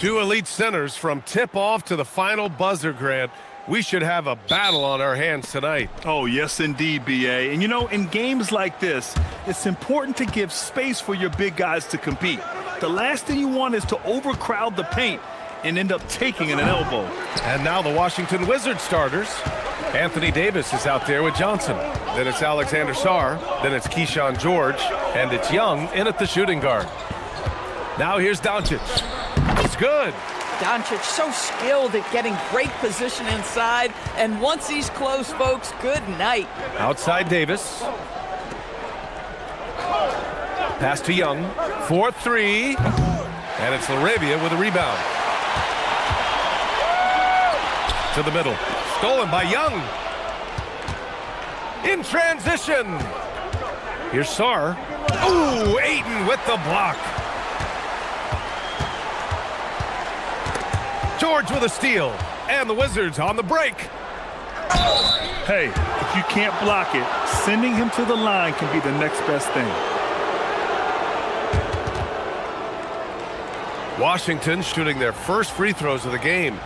Two elite centers from tip-off to the final buzzer, Grant. We should have a battle on our hands tonight. Oh, yes, indeed, B.A. And, you know, in games like this, it's important to give space for your big guys to compete. The last thing you want is to overcrowd the paint and end up taking an elbow. And now the Washington Wizards starters. Anthony Davis is out there with Johnson. Then it's Alexander Sarr. Then it's Keyshawn George. And it's Young in at the shooting guard. Now here's Doncic. It's good. Doncic so skilled at getting great position inside, and once he's close, folks, good night. Outside Davis. Pass to Young. 4-3. And it's LaRavia with a rebound. To the middle. Stolen by Young. In transition. Here's Sarr. Ooh, Ayton with the block. George with a steal. And the Wizards on the break. Hey, if you can't block it, sending him to the line can be the next best thing. Washington shooting their first free throws of the game.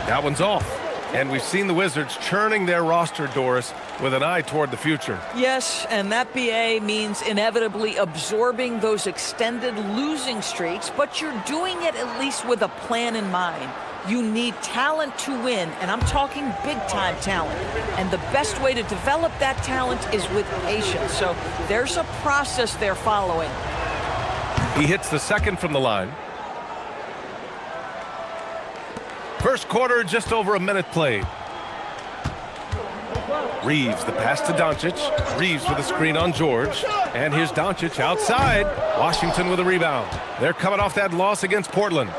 That one's off. And we've seen the Wizards churning their roster, Doris, with an eye toward the future. Yes, and that BA means inevitably absorbing those extended losing streaks, but you're doing it at least with a plan in mind. You need talent to win, and I'm talking big-time talent. And the best way to develop that talent is with patience. So there's a process they're following. He hits the second from the line. First quarter, just over a minute played. Reeves, the pass to Doncic. Reeves with a screen on George. And here's Doncic outside. Washington with a rebound. They're coming off that loss against Portland.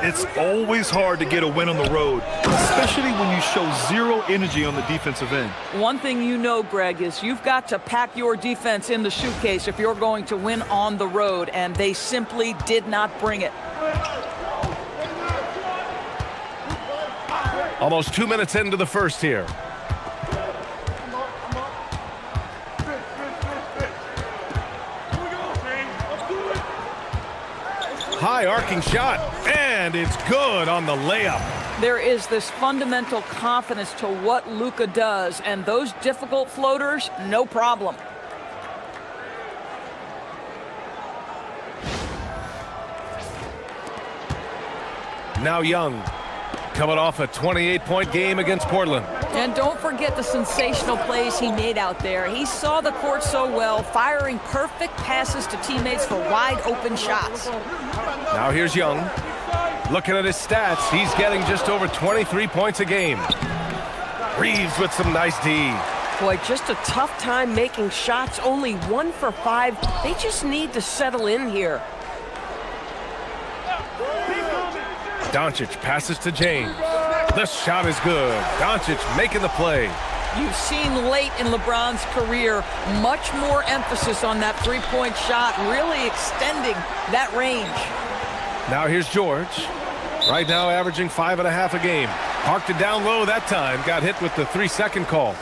It's always hard to get a win on the road, especially when you show zero energy on the defensive end. One thing you know, Greg, is you've got to pack your defense in the suitcase if you're going to win on the road, and they simply did not bring it. Almost 2 minutes into the first here. High arcing shot, and it's good on the layup. There is this fundamental confidence to what Luka does, and those difficult floaters, no problem. Now Young, coming off a 28-point game against Portland. And don't forget the sensational plays he made out there. He saw the court so well, firing perfect passes to teammates for wide-open shots. Now here's Young. Looking at his stats, he's getting just over 23 points a game. Reeves with some nice D. Boy, just a tough time making shots. Only 1 for 5. They just need to settle in here. Doncic passes to James. The shot is good. Doncic making the play. You've seen late in LeBron's career much more emphasis on that three-point shot, really extending that range. Now here's George. Right now averaging 5.5 a game. Parked it down low that time. Got hit with the 3-second call.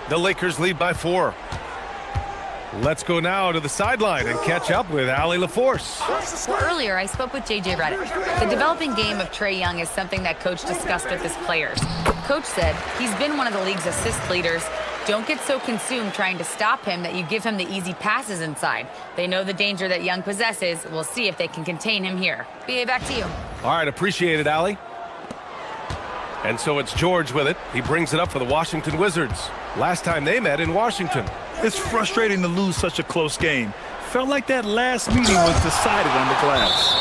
The Lakers lead by 4. Let's go now to the sideline and catch up with Allie LaForce. Well, earlier, I spoke with J.J. Redick. The developing game of Trae Young is something that Coach discussed with his players. Coach said he's been one of the league's assist leaders. Don't get so consumed trying to stop him that you give him the easy passes inside. They know the danger that Young possesses. We'll see if they can contain him here. B.A., back to you. All right, appreciate it, Allie. And so it's George with it. He brings it up for the Washington Wizards. Last time they met in Washington. It's frustrating to lose such a close game. Felt like that last meeting was decided on the glass.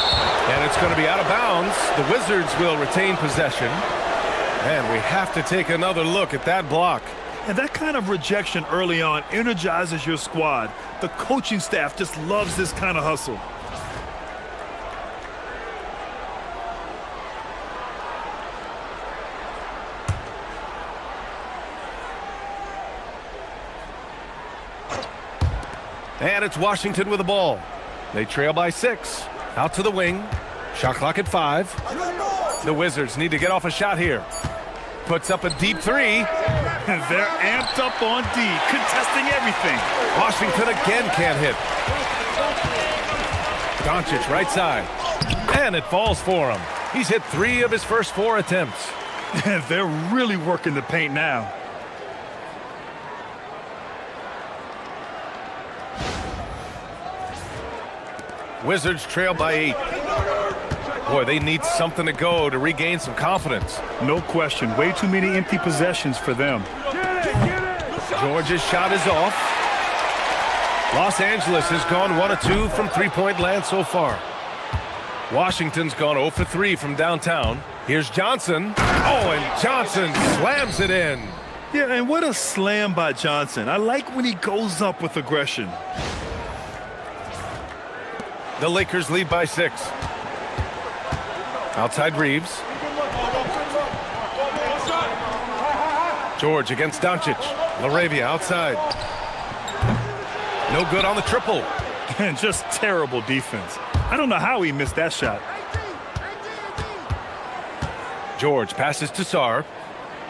And it's going to be out of bounds. The Wizards will retain possession. And we have to take another look at that block. And that kind of rejection early on energizes your squad. The coaching staff just loves this kind of hustle. And it's Washington with the ball. They trail by 6. Out to the wing. Shot clock at 5. The Wizards need to get off a shot here. Puts up a deep 3. And they're amped up on D, contesting everything. Washington again can't hit. Doncic right side. And it falls for him. He's hit 3 of his first 4 attempts. They're really working the paint now. Wizards trail by 8. Boy, they need something to go to regain some confidence. No question. Way too many empty possessions for them. George's shot is off. Los Angeles has gone 1 of 2 from three-point land so far. Washington's gone 0 for 3 from downtown. Here's Johnson. Oh, and Johnson slams it in. Yeah, and what a slam by Johnson. I like when he goes up with aggression. The Lakers lead by 6. Outside Reeves. George against Doncic. LaRavia outside. No good on the triple. And just terrible defense. I don't know how he missed that shot. George passes to Sarr.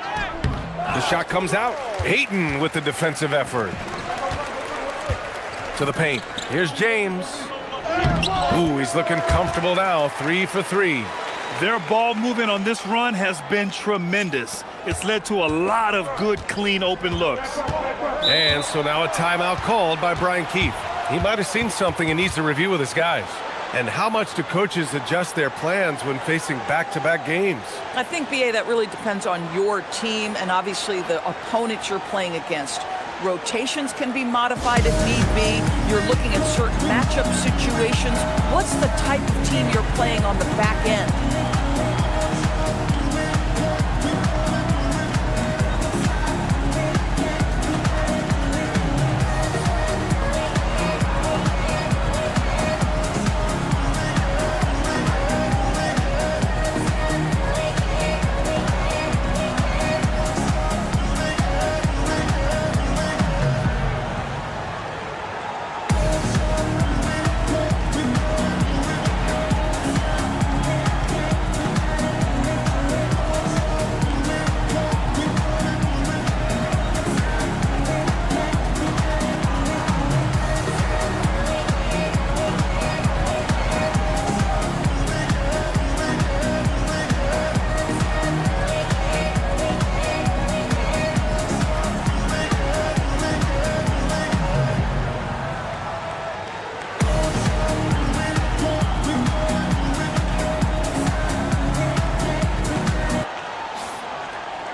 The shot comes out. Ayton with the defensive effort. To the paint. Here's James. Ooh, he's looking comfortable now. 3 for 3. Their ball movement on this run has been tremendous. It's led to a lot of good, clean, open looks. And so now a timeout called by Brian Keefe. He might have seen something and needs to review with his guys. And how much do coaches adjust their plans when facing back-to-back games? I think, BA, that really depends on your team and obviously the opponent you're playing against. Rotations can be modified if need be. You're looking at certain matchup situations. What's the type of team you're playing on the back end?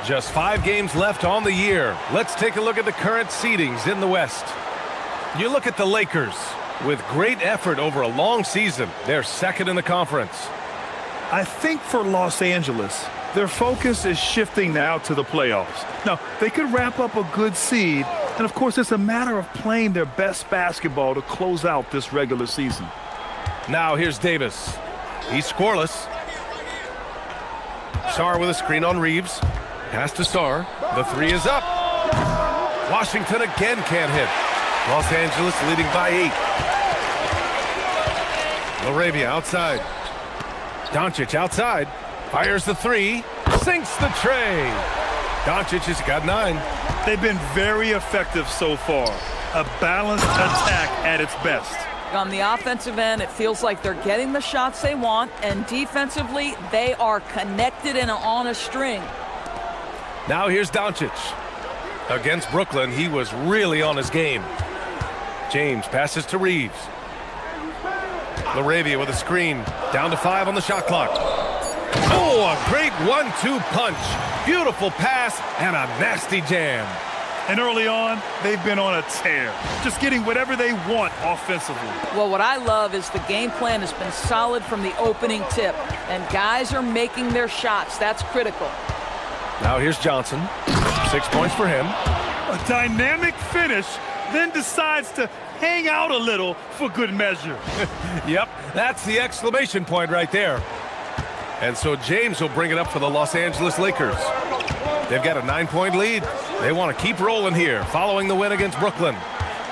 Just 5 games left on the year. Let's take a look at the current seedings in the West. You look at the Lakers. With great effort over a long season, they're second in the conference. I think for Los Angeles, their focus is shifting now to the playoffs. Now, they could wrap up a good seed, and of course, it's a matter of playing their best basketball to close out this regular season. Now here's Davis. He's scoreless. Sarr with a screen on Reeves. Pass to Sarr. The 3 is up. Washington again can't hit. Los Angeles leading by 8. LaRavia outside. Doncic outside. Fires the 3. Sinks the tray. Doncic has got 9. They've been very effective so far. A balanced attack at its best. On the offensive end, it feels like they're getting the shots they want, and defensively, they are connected and on a string. Now here's Doncic. Against Brooklyn, he was really on his game. James passes to Reeves. LaRavia with a screen. Down to 5 on the shot clock. Oh, a great 1-2 punch. Beautiful pass and a nasty jam. And early on, they've been on a tear, just getting whatever they want offensively. Well, what I love is the game plan has been solid from the opening tip, and guys are making their shots. That's critical. Now here's Johnson. 6 points for him. A dynamic finish, then decides to hang out a little for good measure. Yep, that's the exclamation point right there. And so James will bring it up for the Los Angeles Lakers. They've got a 9-point lead. They want to keep rolling here, following the win against Brooklyn.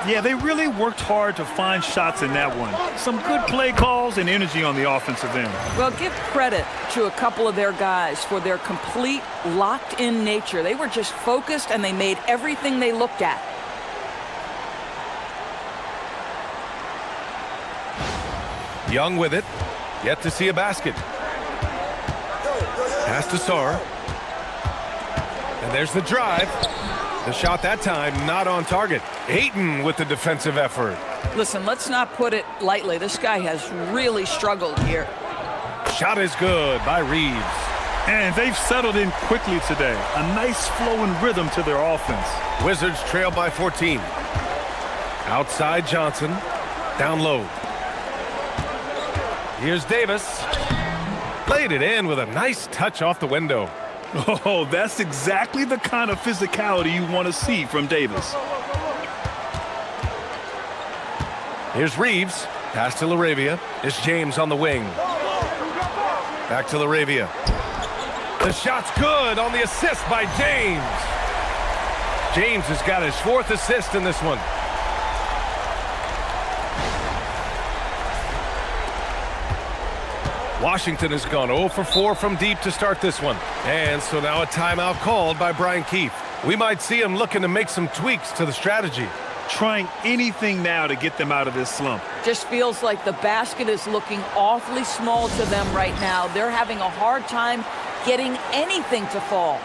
Yeah, they really worked hard to find shots in that one. Some good play calls and energy on the offensive end. Well, give credit to a couple of their guys for their complete locked-in nature. They were just focused, and they made everything they looked at. Young with it. Yet to see a basket. Pass to Sarr. And there's the drive. The shot that time not on target. Ayton with the defensive effort. Listen, let's not put it lightly. This guy has really struggled here. Shot is good by Reeves. And they've settled in quickly today. A nice flowing rhythm to their offense. Wizards trail by 14. Outside Johnson. Down low. Here's Davis. Played it in with a nice touch off the window. Oh, that's exactly the kind of physicality you want to see from Davis. Here's Reeves. Pass to LaRavia. It's James on the wing. Back to LaRavia. The shot's good on the assist by James. James has got his 4th assist in this one. Washington has gone 0 for 4 from deep to start this one. And so now a timeout called by Brian Keefe. We might see him looking to make some tweaks to the strategy. Trying anything now to get them out of this slump. Just feels like the basket is looking awfully small to them right now. They're having a hard time getting anything to fall.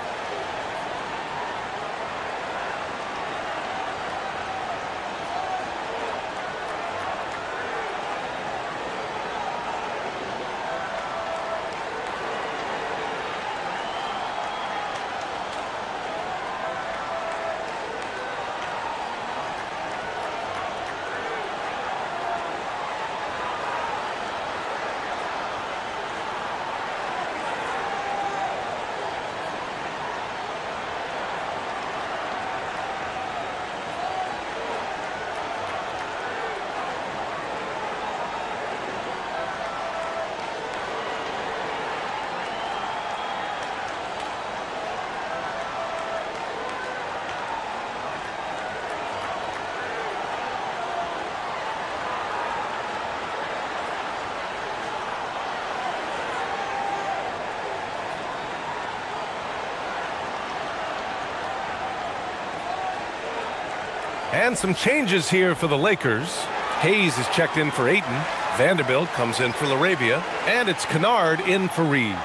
And some changes here for the Lakers. Hayes is checked in for Ayton. Vanderbilt comes in for LaRavia. And it's Kennard in for Reeves.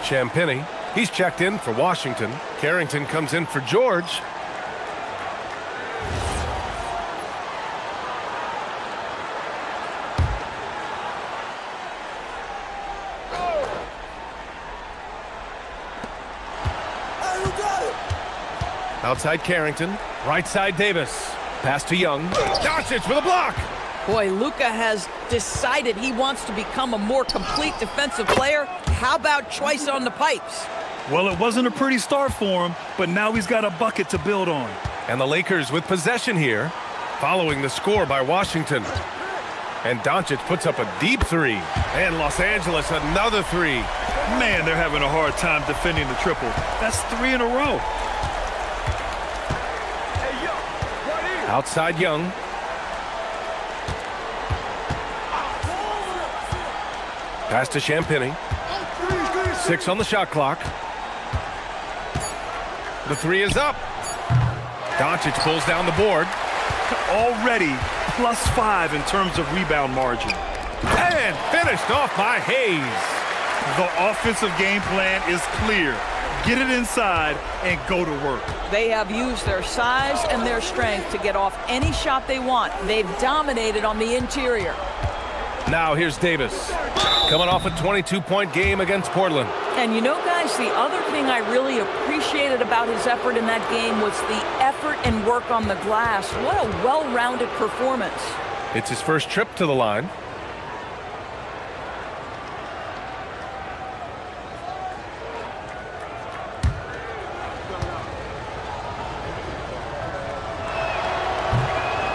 Champagnie, he's checked in for Washington. Carrington comes in for George. Outside Carrington. Right side Davis. Pass to Young. Doncic with a block. Boy, Luka has decided he wants to become a more complete defensive player. How about choice on the pipes? Well, it wasn't a pretty start for him, but now he's got a bucket to build on. And the Lakers with possession here, following the score by Washington. And Doncic puts up a deep 3. And Los Angeles another 3. Man, they're having a hard time defending the triple. That's 3 in a row. Outside Young. Pass to Champagnie. 6 on the shot clock. The 3 is up. Doncic pulls down the board. Already +5 in terms of rebound margin. And finished off by Hayes. The offensive game plan is clear. Get it inside and go to work. They have used their size and their strength to get off any shot they want. They've dominated on the interior. Now here's Davis. Coming off a 22-point game against Portland. And you know, guys, the other thing I really appreciated about his effort in that game was the effort and work on the glass. What a well-rounded performance. It's his first trip to the line.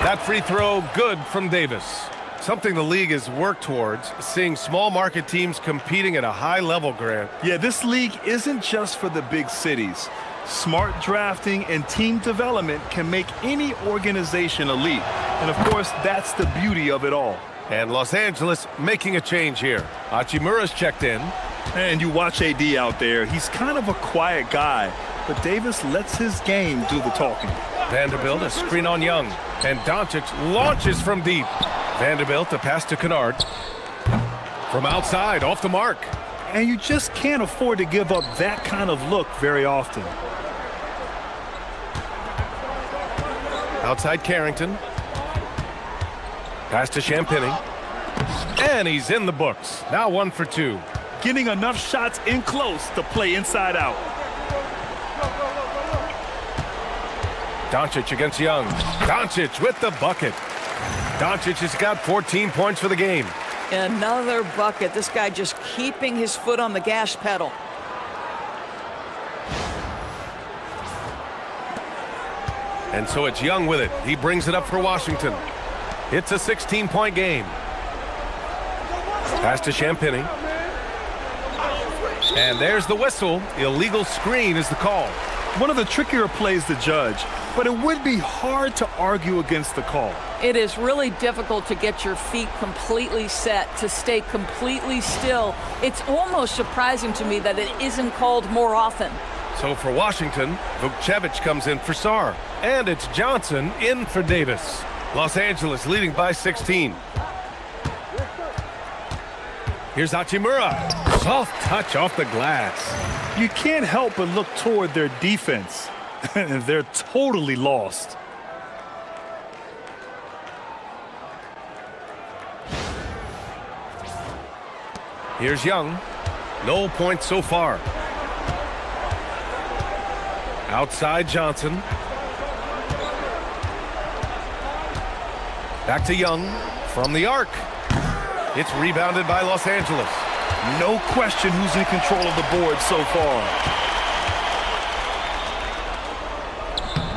That free throw good from Davis. Something the league has worked towards, seeing small market teams competing at a high level, Grant. Yeah, this league isn't just for the big cities. Smart drafting and team development can make any organization elite. And of course, that's the beauty of it all. And Los Angeles making a change here. Hachimura's checked in. And you watch AD out there, he's kind of a quiet guy, but Davis lets his game do the talking. Vanderbilt a screen on Young. And Doncic launches from deep. Vanderbilt a pass to Kennard. From outside, off the mark. And you just can't afford to give up that kind of look very often. Outside Carrington. Pass to Champagny. And he's in the books. Now 1 for 2. Getting enough shots in close to play inside out. Doncic against Young. Doncic with the bucket. Doncic has got 14 points for the game. Another bucket. This guy just keeping his foot on the gas pedal. And so it's Young with it. He brings it up for Washington. It's a 16-point game. Pass to Champagny. And there's the whistle. Illegal screen is the call. One of the trickier plays to judge, but it would be hard to argue against the call. It is really difficult to get your feet completely set, to stay completely still. It's almost surprising to me that it isn't called more often. So for Washington, Vukcevic comes in for Sarr. And it's Johnson in for Davis. Los Angeles leading by 16. Here's Hachimura. Soft touch off the glass. You can't help but look toward their defense. They're totally lost. Here's Young. No points so far. Outside Johnson. Back to Young from the arc. It's rebounded by Los Angeles. No question who's in control of the board so far.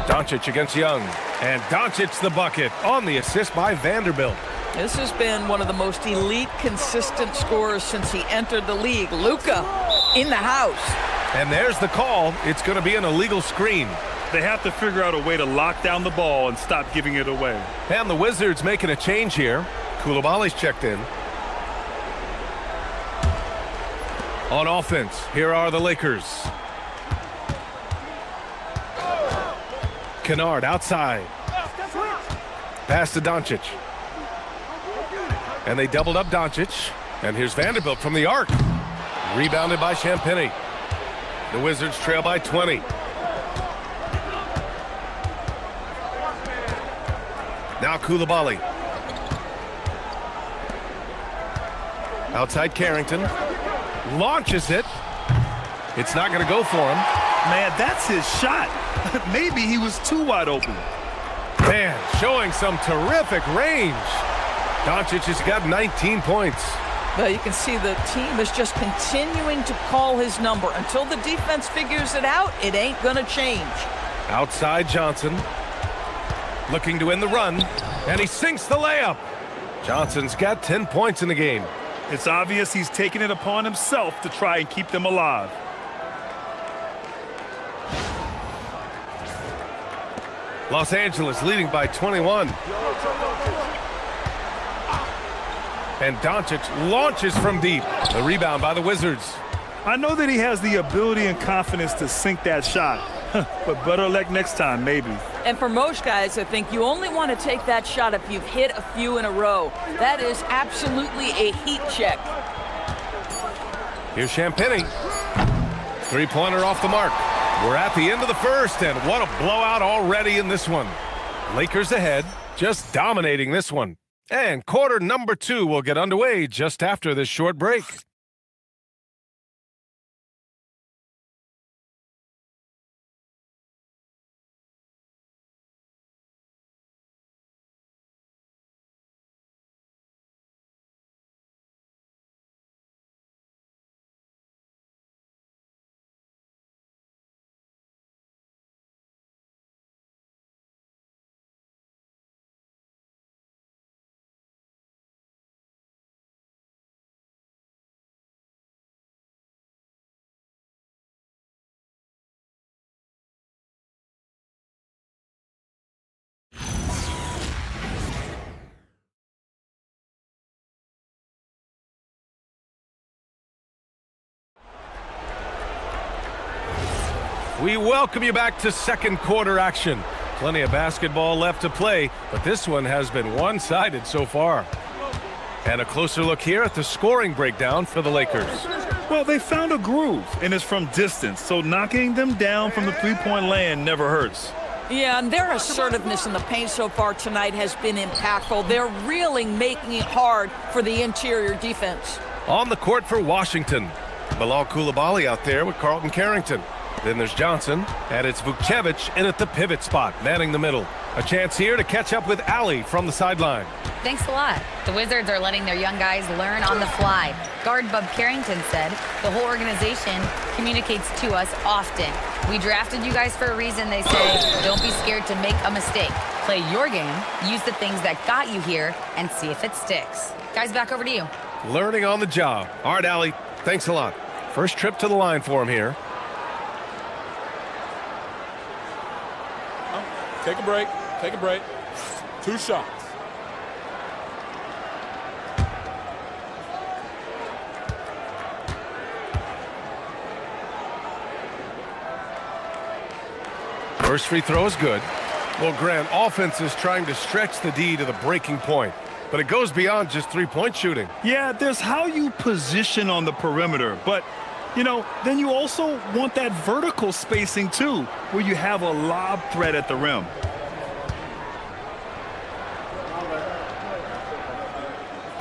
Doncic against Young. And Doncic the bucket on the assist by Vanderbilt. This has been one of the most elite, consistent scorers since he entered the league. Luka in the house. And there's the call. It's going to be an illegal screen. They have to figure out a way to lock down the ball and stop giving it away. And the Wizards making a change here. Koulibaly's checked in. On offense, here are the Lakers. Kennard outside. Pass to Doncic. And they doubled up Doncic. And here's Vanderbilt from the arc. Rebounded by Champagny. The Wizards trail by 20. Now Koulibaly. Outside Carrington. Launches it. It's not going to go for him. Man, that's his shot. Maybe he was too wide open. Man, showing some terrific range. Doncic has got 19 points. Well, you can see the team is just continuing to call his number. Until the defense figures it out, it ain't going to change. Outside Johnson. Looking to win the run. And he sinks the layup. Johnson's got 10 points in the game. It's obvious he's taking it upon himself to try and keep them alive. Los Angeles leading by 21. And Doncic launches from deep. The rebound by the Wizards. I know that he has the ability and confidence to sink that shot, but better luck next time, maybe. And for most guys, I think you only want to take that shot if you've hit a few in a row. That is absolutely a heat check. Here's Champagny. Three-pointer off the mark. We're at the end of the first, and what a blowout already in this one. Lakers ahead, just dominating this one. And quarter number 2 will get underway just after this short break. We welcome you back to second quarter action. Plenty of basketball left to play, but this one has been one-sided so far. And a closer look here at the scoring breakdown for the Lakers. Well, they found a groove, and it's from distance, so knocking them down from the three-point land never hurts. Yeah, and their assertiveness in the paint so far tonight has been impactful. They're really making it hard for the interior defense. On the court for Washington, Bilal Coulibaly out there with Carlton Carrington. Then there's Johnson, and it's Vukcevic in at the pivot spot, manning the middle. A chance here to catch up with Ali from the sideline. Thanks a lot. The Wizards are letting their young guys learn on the fly. Guard Bub Carrington said, the whole organization communicates to us often. We drafted you guys for a reason, they say. Don't be scared to make a mistake. Play your game, use the things that got you here, and see if it sticks. Guys, back over to you. Learning on the job. All right, Ali, thanks a lot. First trip to the line for him here. Take a break. Take a break. 2 shots. First free throw is good. Well, Grant, offense is trying to stretch the D to the breaking point, but it goes beyond just three-point shooting. Yeah, there's how you position on the perimeter, but, you know, then you also want that vertical spacing, too, where you have a lob threat at the rim.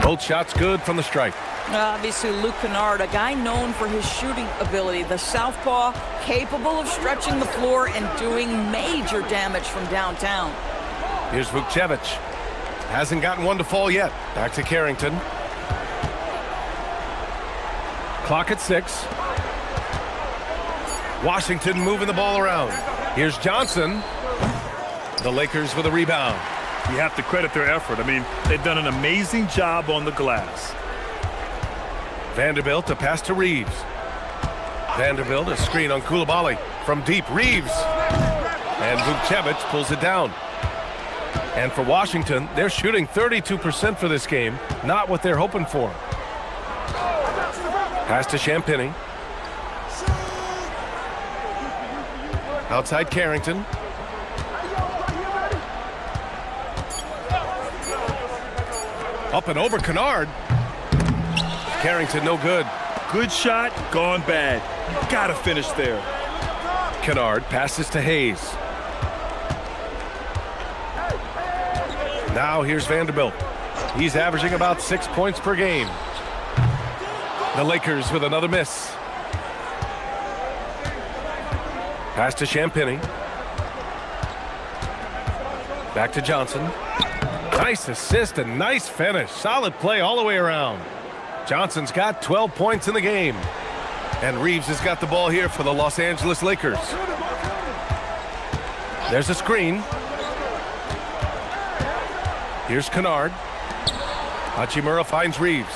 Both shots good from the stripe. Obviously, Luke Kennard, a guy known for his shooting ability. The southpaw, capable of stretching the floor and doing major damage from downtown. Here's Vukcevic. Hasn't gotten one to fall yet. Back to Carrington. Clock at 6. Washington moving the ball around. Here's Johnson. The Lakers with a rebound. You have to credit their effort. I mean, they've done an amazing job on the glass. Vanderbilt, a pass to Reeves. Vanderbilt, a screen on Coulibaly. From deep, Reeves. And Vukcevic pulls it down. And for Washington, they're shooting 32% for this game. Not what they're hoping for. Pass to Champagny. Outside Carrington. Up and over Kennard. Carrington no good. Good shot, gone bad. Gotta finish there. Kennard passes to Hayes. Now here's Vanderbilt. He's averaging about 6 points per game. The Lakers with another miss. Pass to Champagny. Back to Johnson. Nice assist and nice finish. Solid play all the way around. Johnson's got 12 points in the game. And Reeves has got the ball here for the Los Angeles Lakers. There's a screen. Here's Kennard. Hachimura finds Reeves.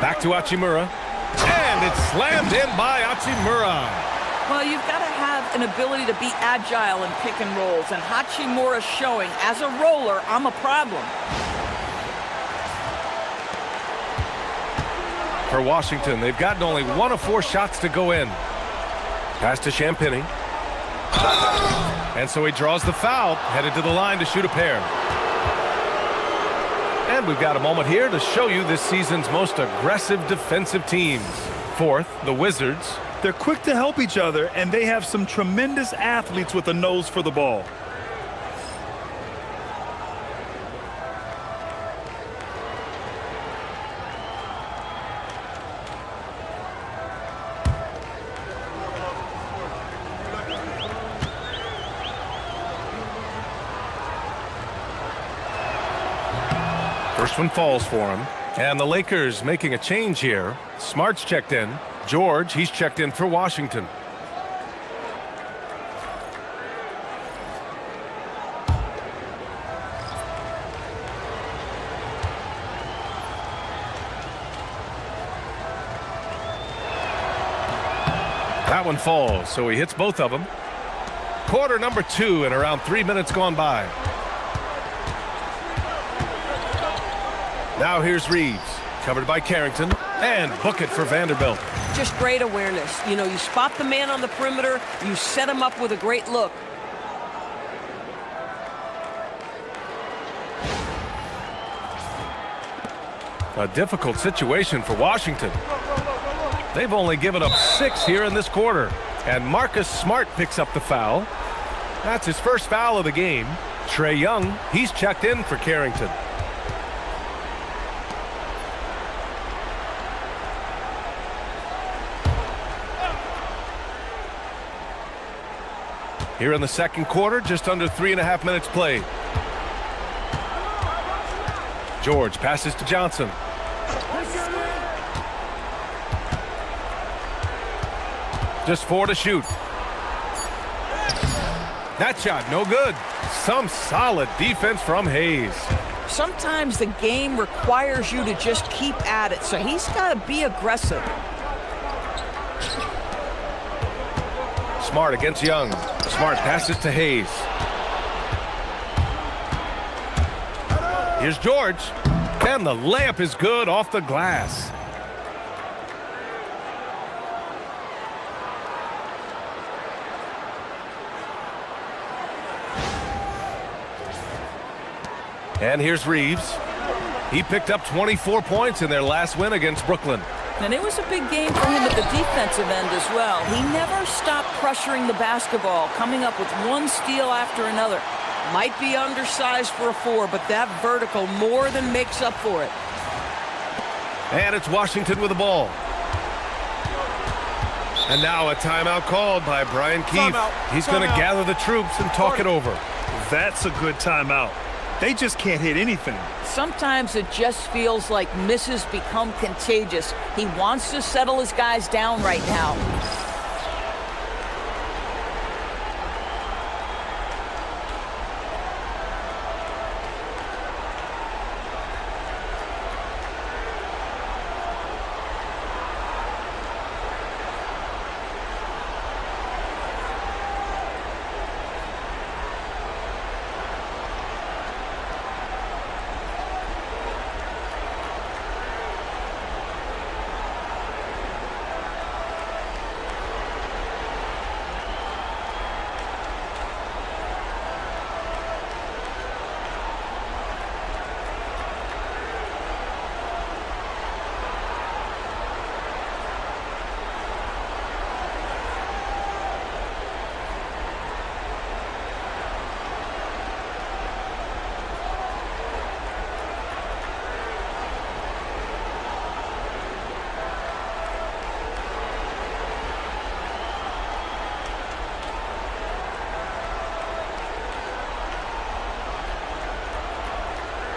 Back to Hachimura. And it's slammed in by Hachimura. Well, you've got to have an ability to be agile in pick and rolls, and Hachimura showing, as a roller, I'm a problem. For Washington, they've gotten only 1 of 4 shots to go in. Pass to Champagny. And so he draws the foul, headed to the line to shoot a pair. And we've got a moment here to show you this season's most aggressive defensive teams. Fourth, the Wizards. They're quick to help each other, and they have some tremendous athletes with a nose for the ball. First one falls for him. And the Lakers making a change here. Smart's checked in. George, he's checked in for Washington. That one falls, so he hits both of them. Quarter number 2 and around 3 minutes gone by. Now here's Reeves, covered by Carrington, and book it for Vanderbilt. Just great awareness. You know, you spot the man on the perimeter, you set him up with a great look. A difficult situation for Washington. They've only given up 6 here in this quarter. And Marcus Smart picks up the foul. That's his first foul of the game. Trae Young, he's checked in for Carrington. Here in the second quarter, just under 3.5 minutes played. George passes to Johnson. Just 4 to shoot. That shot, no good. Some solid defense from Hayes. Sometimes the game requires you to just keep at it, so he's got to be aggressive. Smart against Young. Smart passes to Hayes. Here's George. And the layup is good off the glass. And here's Reeves. He picked up 24 points in their last win against Brooklyn. And it was a big game for him at the defensive end as well. He never stopped pressuring the basketball, coming up with one steal after another. Might be undersized for a 4, but that vertical more than makes up for it. And it's Washington with the ball. And now a timeout called by Brian Keefe. He's going to gather the troops and talk it over. That's a good timeout. They just can't hit anything. Sometimes it just feels like misses become contagious. He wants to settle his guys down right now.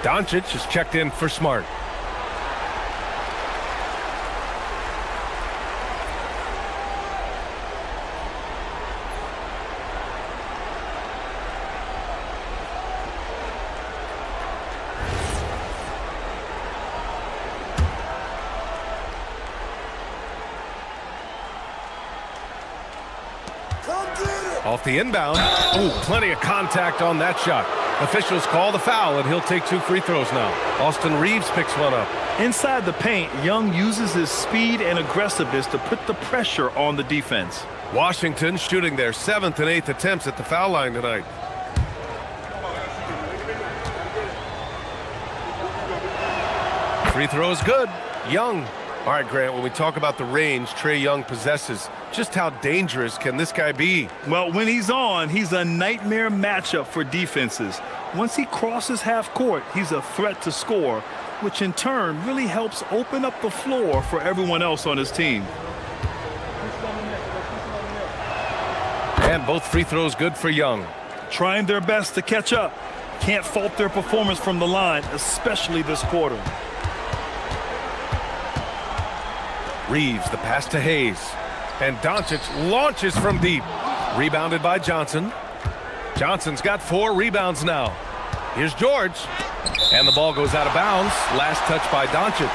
Doncic is checked in for Smart. Off the inbound. Ooh, plenty of contact on that shot. Officials call the foul, and he'll take 2 free throws now. Austin Reeves picks one up. Inside the paint, Young uses his speed and aggressiveness to put the pressure on the defense. Washington shooting their 7th and 8th attempts at the foul line tonight. Free throw is good. Young. All right, Grant, when we talk about the range Trae Young possesses, just how dangerous can this guy be? Well, when he's on, he's a nightmare matchup for defenses. Once he crosses half court, he's a threat to score, which in turn really helps open up the floor for everyone else on his team. And both free throws good for Young. Trying their best to catch up. Can't fault their performance from the line, especially this quarter. Reeves, the pass to Hayes. And Doncic launches from deep. Rebounded by Johnson. Johnson's got 4 rebounds now. Here's George. And the ball goes out of bounds. Last touch by Doncic.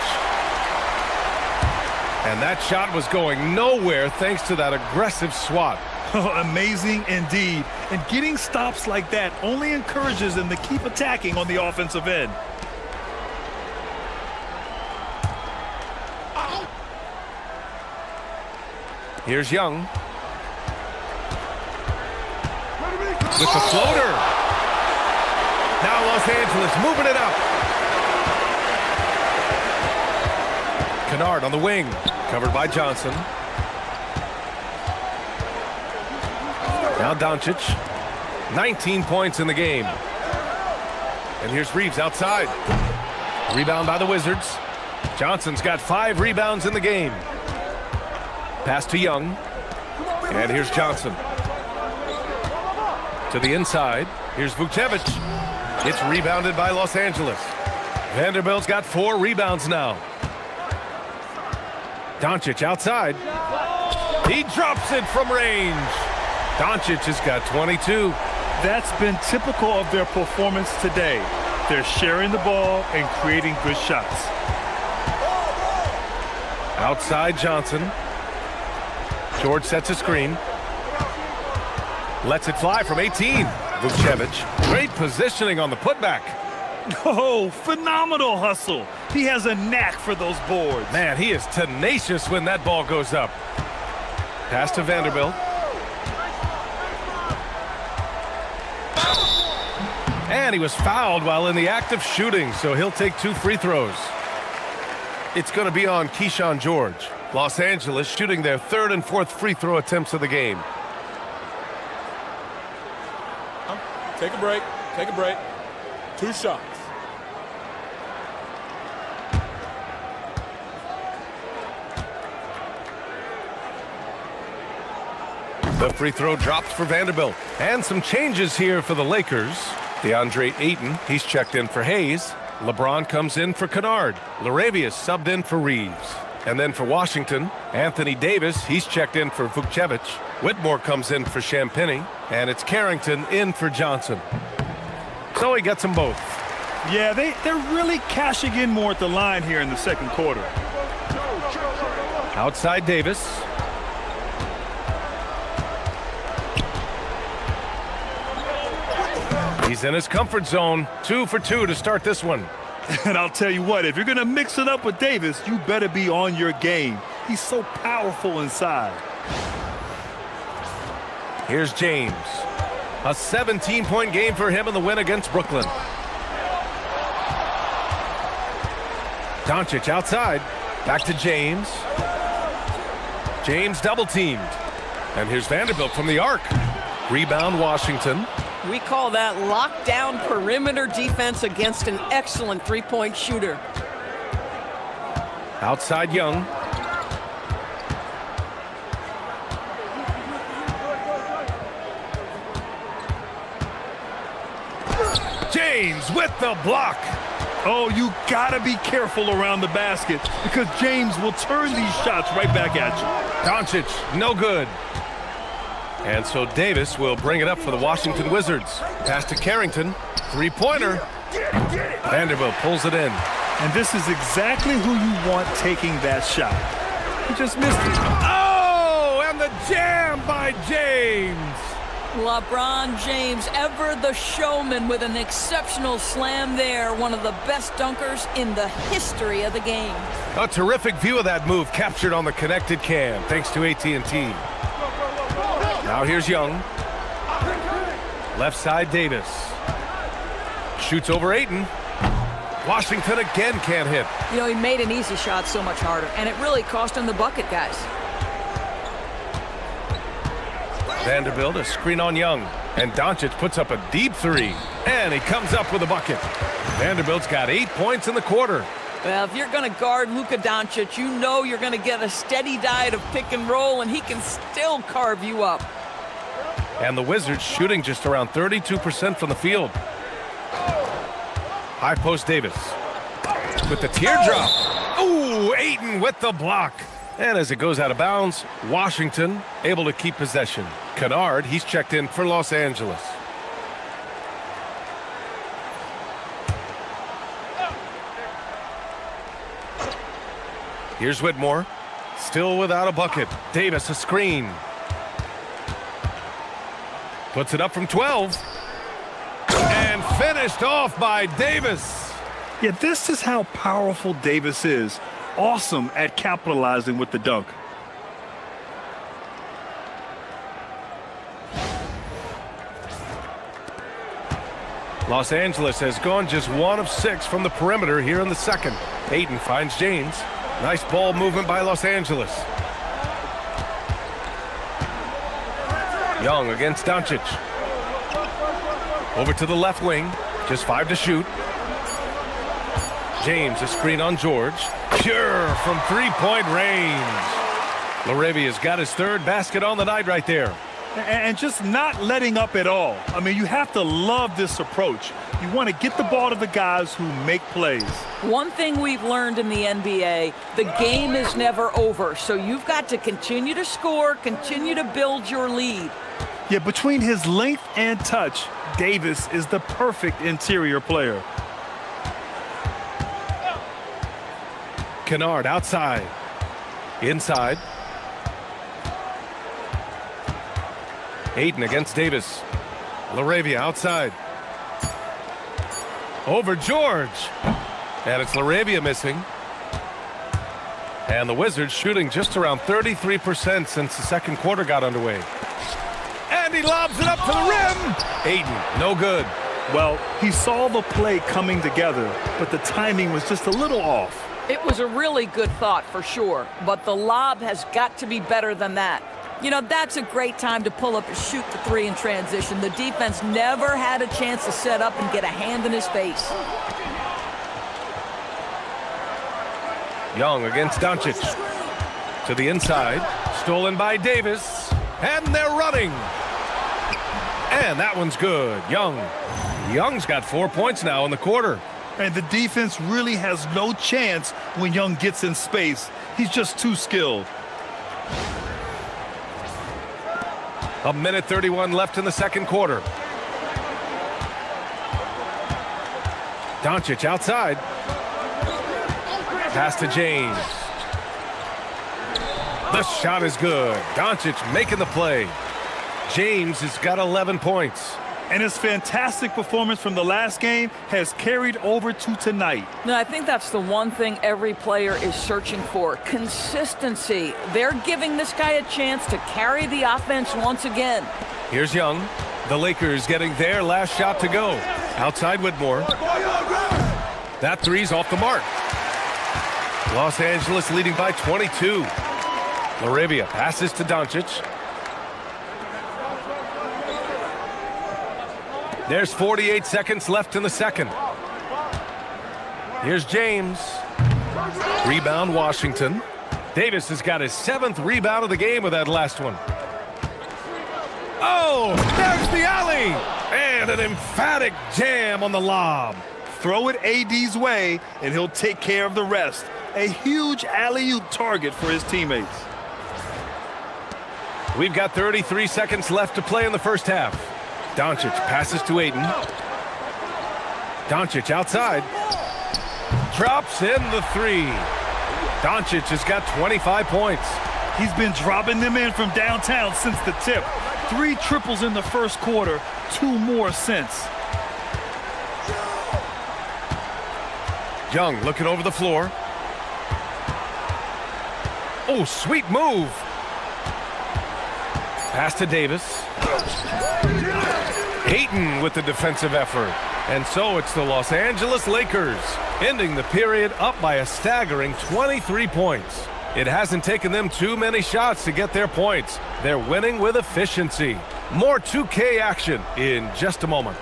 And that shot was going nowhere thanks to that aggressive swat. Amazing indeed. And getting stops like that only encourages them to keep attacking on the offensive end. Here's Young. With the floater. Now Los Angeles moving it up. Kennard on the wing. Covered by Johnson. Now Doncic. 19 points in the game. And here's Reeves outside. Rebound by the Wizards. Johnson's got 5 rebounds in the game. Pass to Young. And here's Johnson. To the inside. Here's Vucevic. It's rebounded by Los Angeles. Vanderbilt's got 4 rebounds now. Doncic outside. He drops it from range. Doncic has got 22. That's been typical of their performance today. They're sharing the ball and creating good shots. Outside Johnson. George sets a screen. Lets it fly from 18. Vucevic. Great positioning on the putback. Oh, phenomenal hustle. He has a knack for those boards. Man, he is tenacious when that ball goes up. Pass to Vanderbilt. And he was fouled while in the act of shooting, so he'll take 2 free throws. It's going to be on Keyshawn George. Los Angeles shooting their 3rd and 4th free throw attempts of the game. Take a break. Take a break. 2 shots. The free throw drops for Vanderbilt. And some changes here for the Lakers. DeAndre Ayton, he's checked in for Hayes. LeBron comes in for Kennard. Laravius subbed in for Reeves. And then for Washington, Anthony Davis, he's checked in for Vucevic. Whitmore comes in for Champagnie. And it's Carrington in for Johnson. So he gets them both. Yeah, they're really cashing in more at the line here in the second quarter. Outside Davis. He's in his comfort zone. 2 for 2 to start this one. And I'll tell you what, if you're going to mix it up with Davis, you better be on your game. He's so powerful inside. Here's James. A 17-point game for him in the win against Brooklyn. Doncic outside. Back to James. James double-teamed. And here's Vanderbilt from the arc. Rebound Washington. We call that lockdown perimeter defense against an excellent three-point shooter. Outside Young. James with the block. Oh, you gotta be careful around the basket because James will turn these shots right back at you. Doncic, no good. And so Davis will bring it up for the Washington Wizards. Pass to Carrington. Three-pointer. Vanderbilt pulls it in. And this is exactly who you want taking that shot. He just missed it. Oh, and the jam by James. LeBron James, ever the showman, with an exceptional slam there. One of the best dunkers in the history of the game. A terrific view of that move captured on the connected cam, thanks to AT&T. Now here's Young. Left side Davis. Shoots over Ayton. Washington again can't hit. You know, he made an easy shot so much harder, and it really cost him the bucket, guys. Vanderbilt, a screen on Young. And Doncic puts up a deep 3. And he comes up with a bucket. Vanderbilt's got 8 points in the quarter. Well, if you're going to guard Luka Doncic, you know you're going to get a steady diet of pick and roll, and he can still carve you up. And the Wizards shooting just around 32% from the field. High post Davis. With the teardrop. Ooh, Ayton with the block. And as it goes out of bounds, Washington able to keep possession. Kennard, he's checked in for Los Angeles. Here's Whitmore. Still without a bucket. Davis, a screen. Puts it up from 12. And finished off by Davis. Yeah, this is how powerful Davis is. Awesome at capitalizing with the dunk. Los Angeles has gone just 1 of 6 from the perimeter here in the second. Ayton finds James. Nice ball movement by Los Angeles. Young against Doncic. Over to the left wing. Just 5 to shoot. James, a screen on George. Pure from three-point range. LaRavia's got his third basket on the night right there. And just not letting up at all. I mean, you have to love this approach. You want to get the ball to the guys who make plays. One thing we've learned in the NBA, the game is never over. So you've got to continue to score, continue to build your lead. Yeah, between his length and touch, Davis is the perfect interior player. Kennard outside. Inside. Ayton against Davis. LaRavia outside. Over George. And it's LaRavia missing. And the Wizards shooting just around 33% since the second quarter got underway. And he lobs it up to the rim. Ayton, no good. Well, he saw the play coming together, but the timing was just a little off. It was a really good thought for sure, but the lob has got to be better than that. You know, that's a great time to pull up and shoot the three in transition. The defense never had a chance to set up and get a hand in his face. Young against Doncic. To the inside. Stolen by Davis. And they're running. And that one's good. Young's got 4 points now in the quarter. And the defense really has no chance when Young gets in space. He's just too skilled. A minute 31 left in the second quarter. Doncic outside. Pass to James. The shot is good. Doncic making the play. James has got 11 points. And his fantastic performance from the last game has carried over to tonight. No, I think that's the one thing every player is searching for. Consistency. They're giving this guy a chance to carry the offense once again. Here's Young. The Lakers getting their last shot to go. Outside Whitmore. That three's off the mark. Los Angeles leading by 22. LaRavia passes to Doncic. There's 48 seconds left in the second. Here's James. Rebound Washington. Davis has got his 7th rebound of the game with that last one. Oh, there's the alley. And an emphatic jam on the lob. Throw it AD's way, and he'll take care of the rest. A huge alley-oop target for his teammates. We've got 33 seconds left to play in the first half. Doncic passes to Ayton. Doncic outside. Drops in the three. Doncic has got 25 points. He's been dropping them in from downtown since the tip. 3 triples in the first quarter, 2 more since. Young looking over the floor. Oh, sweet move. Pass to Davis. Ayton with the defensive effort. And so it's the Los Angeles Lakers ending the period up by a staggering 23 points. It hasn't taken them too many shots to get their points. They're winning with efficiency. More 2K action in just a moment.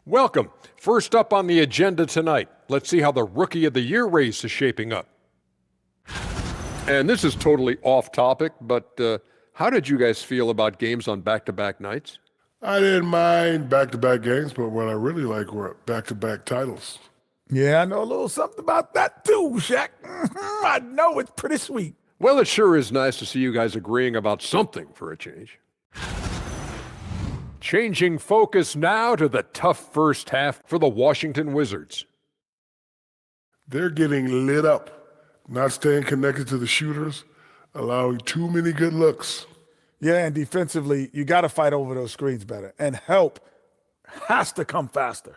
Welcome. First up on the agenda tonight, let's see how the Rookie of the Year race is shaping up. And this is totally off topic, but how did you guys feel about games on back-to-back nights? I didn't mind back-to-back games, but what I really like were back-to-back titles. Yeah, I know a little something about that too, Shaq. I know it's pretty sweet. Well, it sure is nice to see you guys agreeing about something for a change. Changing focus now to the tough first half for the Washington Wizards. They're getting lit up, not staying connected to the shooters, allowing too many good looks. Yeah, and defensively, you got to fight over those screens better. And help has to come faster.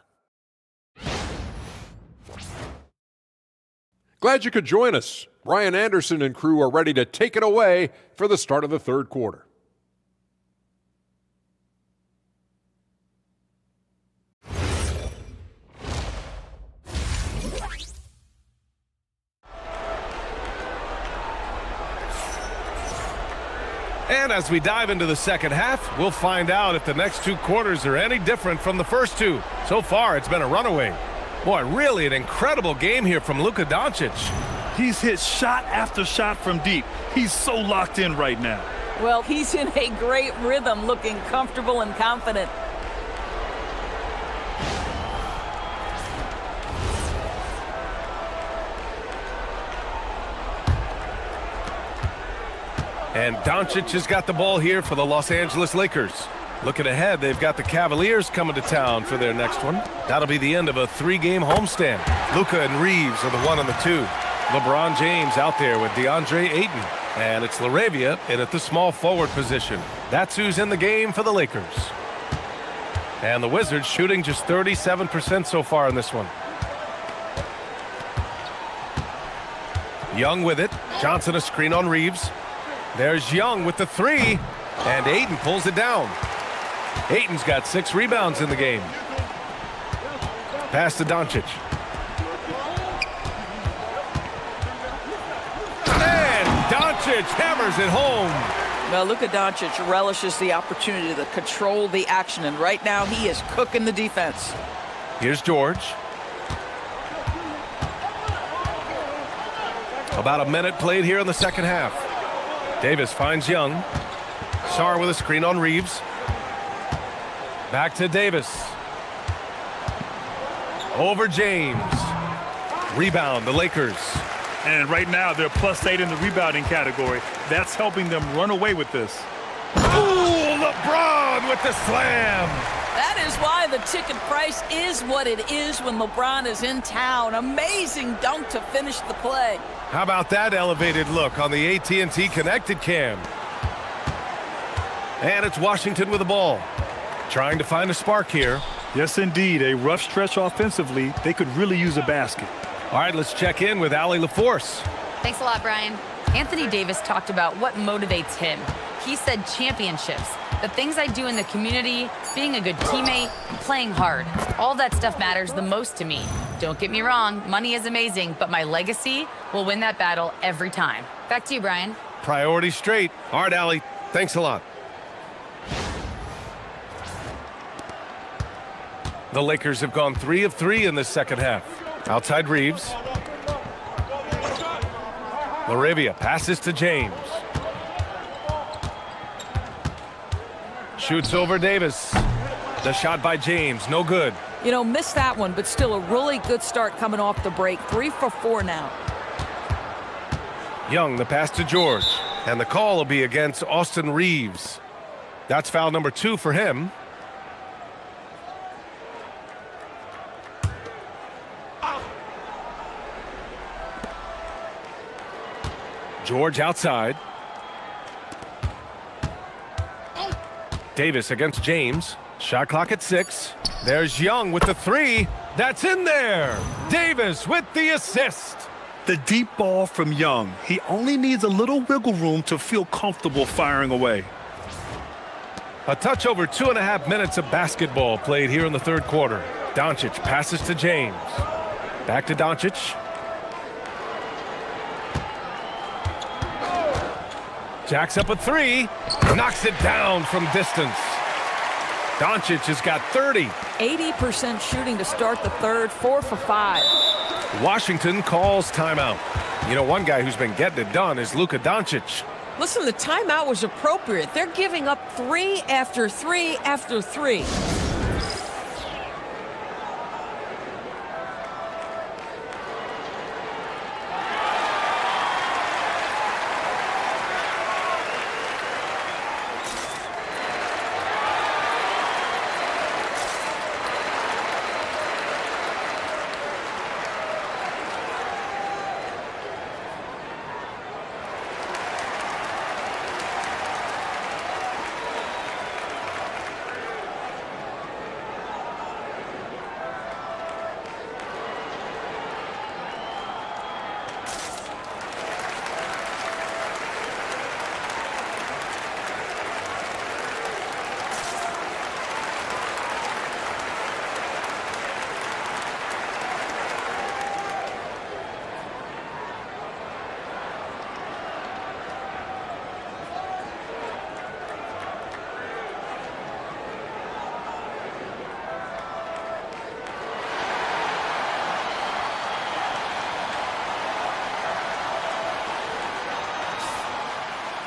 Glad you could join us. Ryan Anderson and crew are ready to take it away for the start of the third quarter. And as we dive into the second half, we'll find out if the next two quarters are any different from the first two. So far, it's been a runaway. Boy, really an incredible game here from Luka Doncic. He's hit shot after shot from deep. He's so locked in right now. Well, he's in a great rhythm, looking comfortable and confident. And Doncic has got the ball here for the Los Angeles Lakers. Looking ahead, they've got the Cavaliers coming to town for their next one. That'll be the end of a 3-game homestand. Luka and Reeves are the 1 and the 2. LeBron James out there with DeAndre Ayton. And it's LaRavia in at the small forward position. That's who's in the game for the Lakers. And the Wizards shooting just 37% so far in this one. Young with it. Johnson a screen on Reeves. There's Young with the 3, and Ayton pulls it down. Ayton's got 6 rebounds in the game. Pass to Doncic. And Doncic hammers it home. Well, Luka Doncic relishes the opportunity to control the action, and right now he is cooking the defense. Here's George. About a minute played here in the second half. Davis finds Young. Sarr with a screen on Reeves. Back to Davis. Over James. Rebound, the Lakers. And right now, they're +8 in the rebounding category. That's helping them run away with this. Ooh, LeBron with the slam. That is why the ticket price is what it is when LeBron is in town. Amazing dunk to finish the play. How about that elevated look on the AT&T Connected Cam? And it's Washington with the ball. Trying to find a spark here. Yes, indeed. A rough stretch offensively. They could really use a basket. All right, let's check in with Allie LaForce. Thanks a lot, Brian. Anthony Davis talked about what motivates him. He said championships, the things I do in the community, being a good teammate, playing hard. All that stuff matters the most to me. Don't get me wrong, money is amazing, but my legacy will win that battle every time. Back to you, Brian. Priority straight. All right, Allie, thanks a lot. The Lakers have gone 3 of 3 in this second half. Outside Reeves. LaRavia passes to James. Shoots over Davis. The shot by James, no good. You know, missed that one, but still a really good start coming off the break. 3 for 4 now. Young, the pass to George. And the call will be against Austin Reeves. That's foul number 2 for him. George outside. Davis against James. Shot clock at 6. There's Young with the 3. That's in there. Davis with the assist. The deep ball from Young. He only needs a little wiggle room to feel comfortable firing away. A touch over 2.5 minutes of basketball played here in the third quarter. Doncic passes to James. Back to Doncic. Jacks up a 3. Knocks it down from distance. Doncic has got 30. 80% shooting to start the third, 4 for 5. Washington calls timeout. You know, one guy who's been getting it done is Luka Doncic. Listen, the timeout was appropriate. They're giving up 3 after 3 after 3.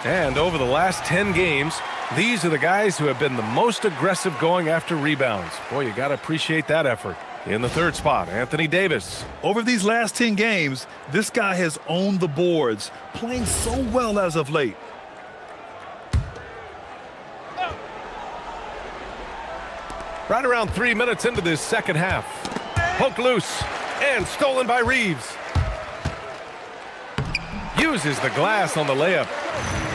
And over the last 10 games, these are the guys who have been the most aggressive going after rebounds. Boy, you got to appreciate that effort. In the third spot, Anthony Davis. Over these last 10 games, this guy has owned the boards, playing so well as of late. Right around 3 minutes into this second half. Poked loose and stolen by Reeves. Uses the glass on the layup.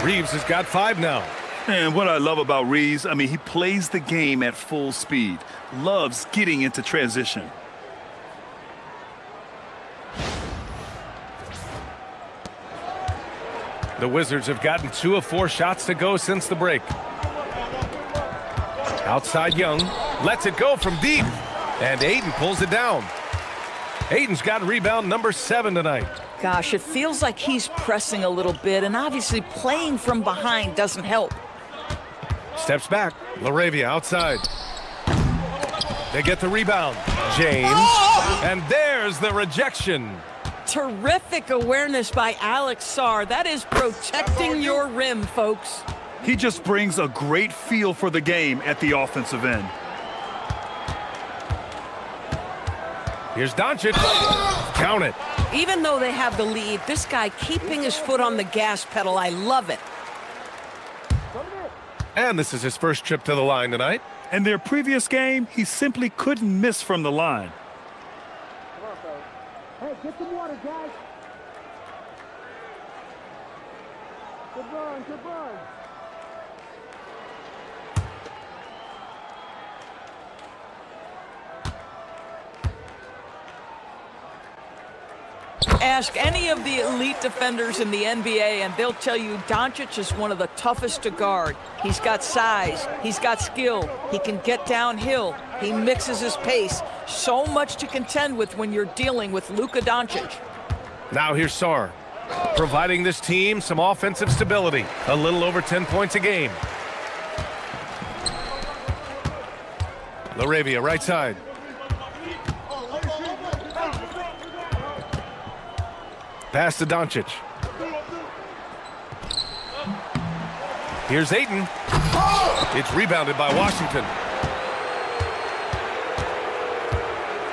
Reeves has got 5 now. And what I love about Reeves, I mean, he plays the game at full speed. Loves getting into transition. The Wizards have gotten 2 of 4 shots to go since the break. Outside Young, lets it go from deep, and Ayton pulls it down. Ayton's got rebound number 7 tonight. Gosh, it feels like he's pressing a little bit, and obviously playing from behind doesn't help. Steps back, LaRavia outside. They get the rebound. James, and there's the rejection. Terrific awareness by Alex Sarr. That is protecting your rim, folks. He just brings a great feel for the game at the offensive end. Here's Doncic. Count it. Even though they have the lead, this guy keeping his foot on the gas pedal, I love it. And this is his first trip to the line tonight. In their previous game, he simply couldn't miss from the line. Hey, get some water, guys. Good run, good run. Ask any of the elite defenders in the NBA, and they'll tell you Doncic is one of the toughest to guard. He's got size. He's got skill. He can get downhill. He mixes his pace. So much to contend with when you're dealing with Luka Doncic. Now here's Sarr, providing this team some offensive stability. A little over 10 points a game. LaRavia, right side. Pass to Doncic. Here's Ayton. It's rebounded by Washington.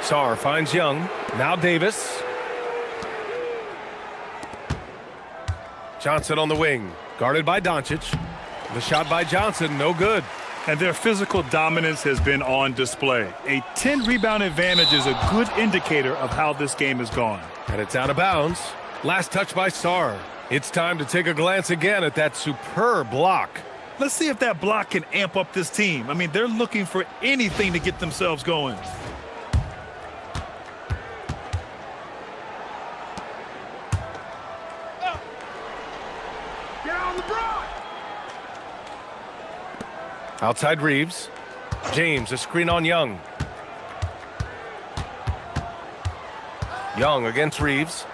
Sarr finds Young. Now Davis. Johnson on the wing. Guarded by Doncic. The shot by Johnson, no good. And their physical dominance has been on display. A 10-rebound advantage is a good indicator of how this game has gone. And it's out of bounds. Last touch by Sarr. It's time to take a glance again at that superb block. Let's see if that block can amp up this team. I mean, they're looking for anything to get themselves going. Get on the block. Outside Reeves. James, a screen on Young. Young against Reeves.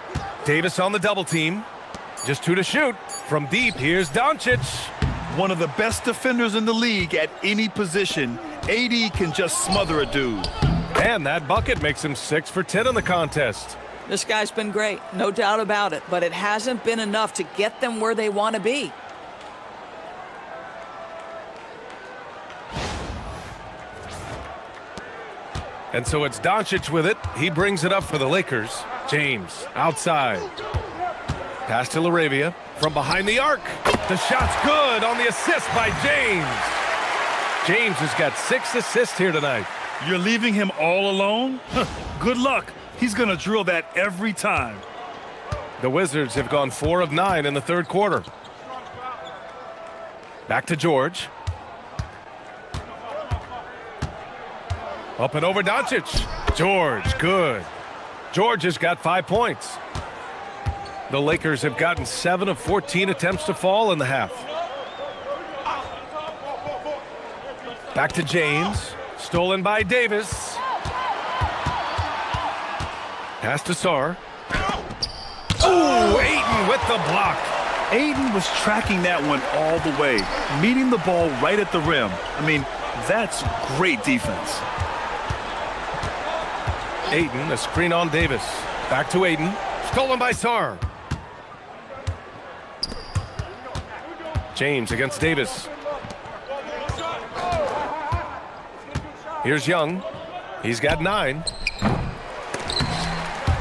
Davis on the double team. Just 2 to shoot. From deep, here's Doncic. One of the best defenders in the league at any position. AD can just smother a dude. And that bucket makes him 6 for 10 in the contest. This guy's been great, no doubt about it, but it hasn't been enough to get them where they want to be. And so it's Doncic with it. He brings it up for the Lakers. James, outside. Pass to LaRavia. From behind the arc. The shot's good on the assist by James. James has got 6 assists here tonight. You're leaving him all alone? Good luck. He's going to drill that every time. The Wizards have gone 4 of 9 in the third quarter. Back to George. Up and over Doncic. George, good. George has got 5 points. The Lakers have gotten 7 of 14 attempts to fall in the half. Back to James. Stolen by Davis. Pass to Sarr. Ooh, Ayton with the block. Ayton was tracking that one all the way, meeting the ball right at the rim. I mean, that's great defense. Ayton, a screen on Davis. Back to Ayton. Stolen by Sarr. James against Davis. Here's Young. He's got 9.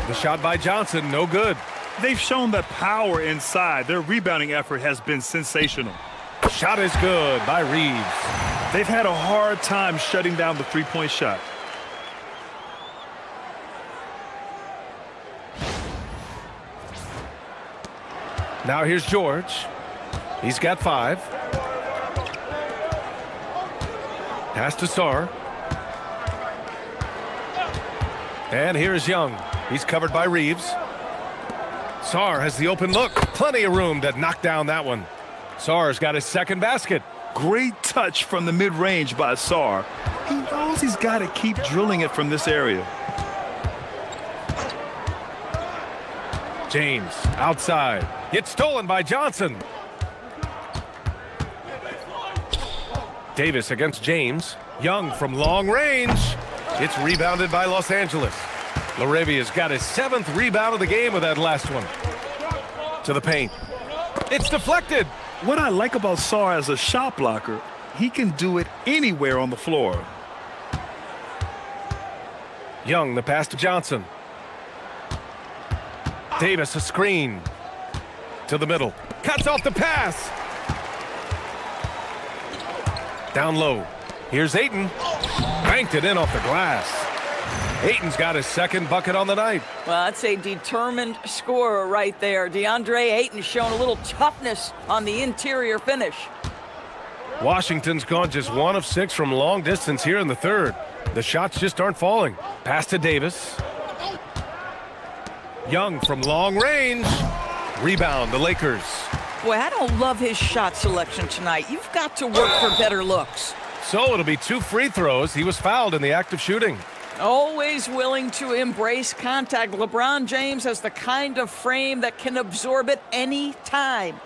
The shot by Johnson, no good. They've shown that power inside. Their rebounding effort has been sensational. Shot is good by Reeves. They've had a hard time shutting down the three-point shot. Now here's George. He's got 5. Pass to Sarr. And here's Young. He's covered by Reeves. Sarr has the open look. Plenty of room to knock down that one. Sarr's got his second basket. Great touch from the mid-range by Sarr. He knows he's got to keep drilling it from this area. James outside. It's stolen by Johnson. Davis against James. Young from long range. It's rebounded by Los Angeles. Laravia's got his 7th rebound of the game with that last one. To the paint. It's deflected. What I like about Sarr as a shot blocker, he can do it anywhere on the floor. Young, the pass to Johnson. Davis, a screen. To the middle. Cuts off the pass. Down low. Here's Ayton. Banked it in off the glass. Ayton's got his 2nd bucket on the night. Well, that's a determined scorer right there. DeAndre Ayton showing a little toughness on the interior finish. Washington's gone just 1 of 6 from long distance here in the 3rd. The shots just aren't falling. Pass to Davis. Young from long range. Rebound, the Lakers. Boy, I don't love his shot selection tonight. You've got to work for better looks. So it'll be 2 free throws. He was fouled in the act of shooting. Always willing to embrace contact. LeBron James has the kind of frame that can absorb it any time.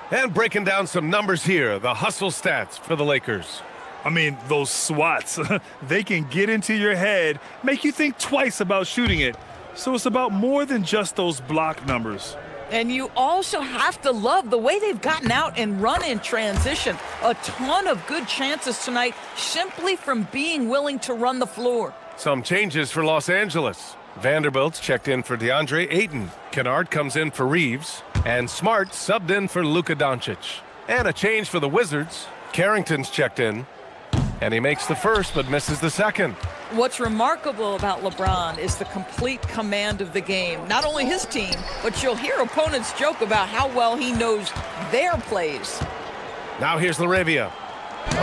And breaking down some numbers here, the hustle stats for the Lakers. I mean, those swats, they can get into your head, make you think twice about shooting it. So it's about more than just those block numbers. And you also have to love the way they've gotten out and run in transition. A ton of good chances tonight simply from being willing to run the floor. Some changes for Los Angeles. Vanderbilt's checked in for DeAndre Ayton. Kennard comes in for Reeves. And Smart subbed in for Luka Doncic. And a change for the Wizards. Carrington's checked in. And he makes the first but misses the second. What's remarkable about LeBron is the complete command of the game. Not only his team, but you'll hear opponents joke about how well he knows their plays. Now here's Laravia.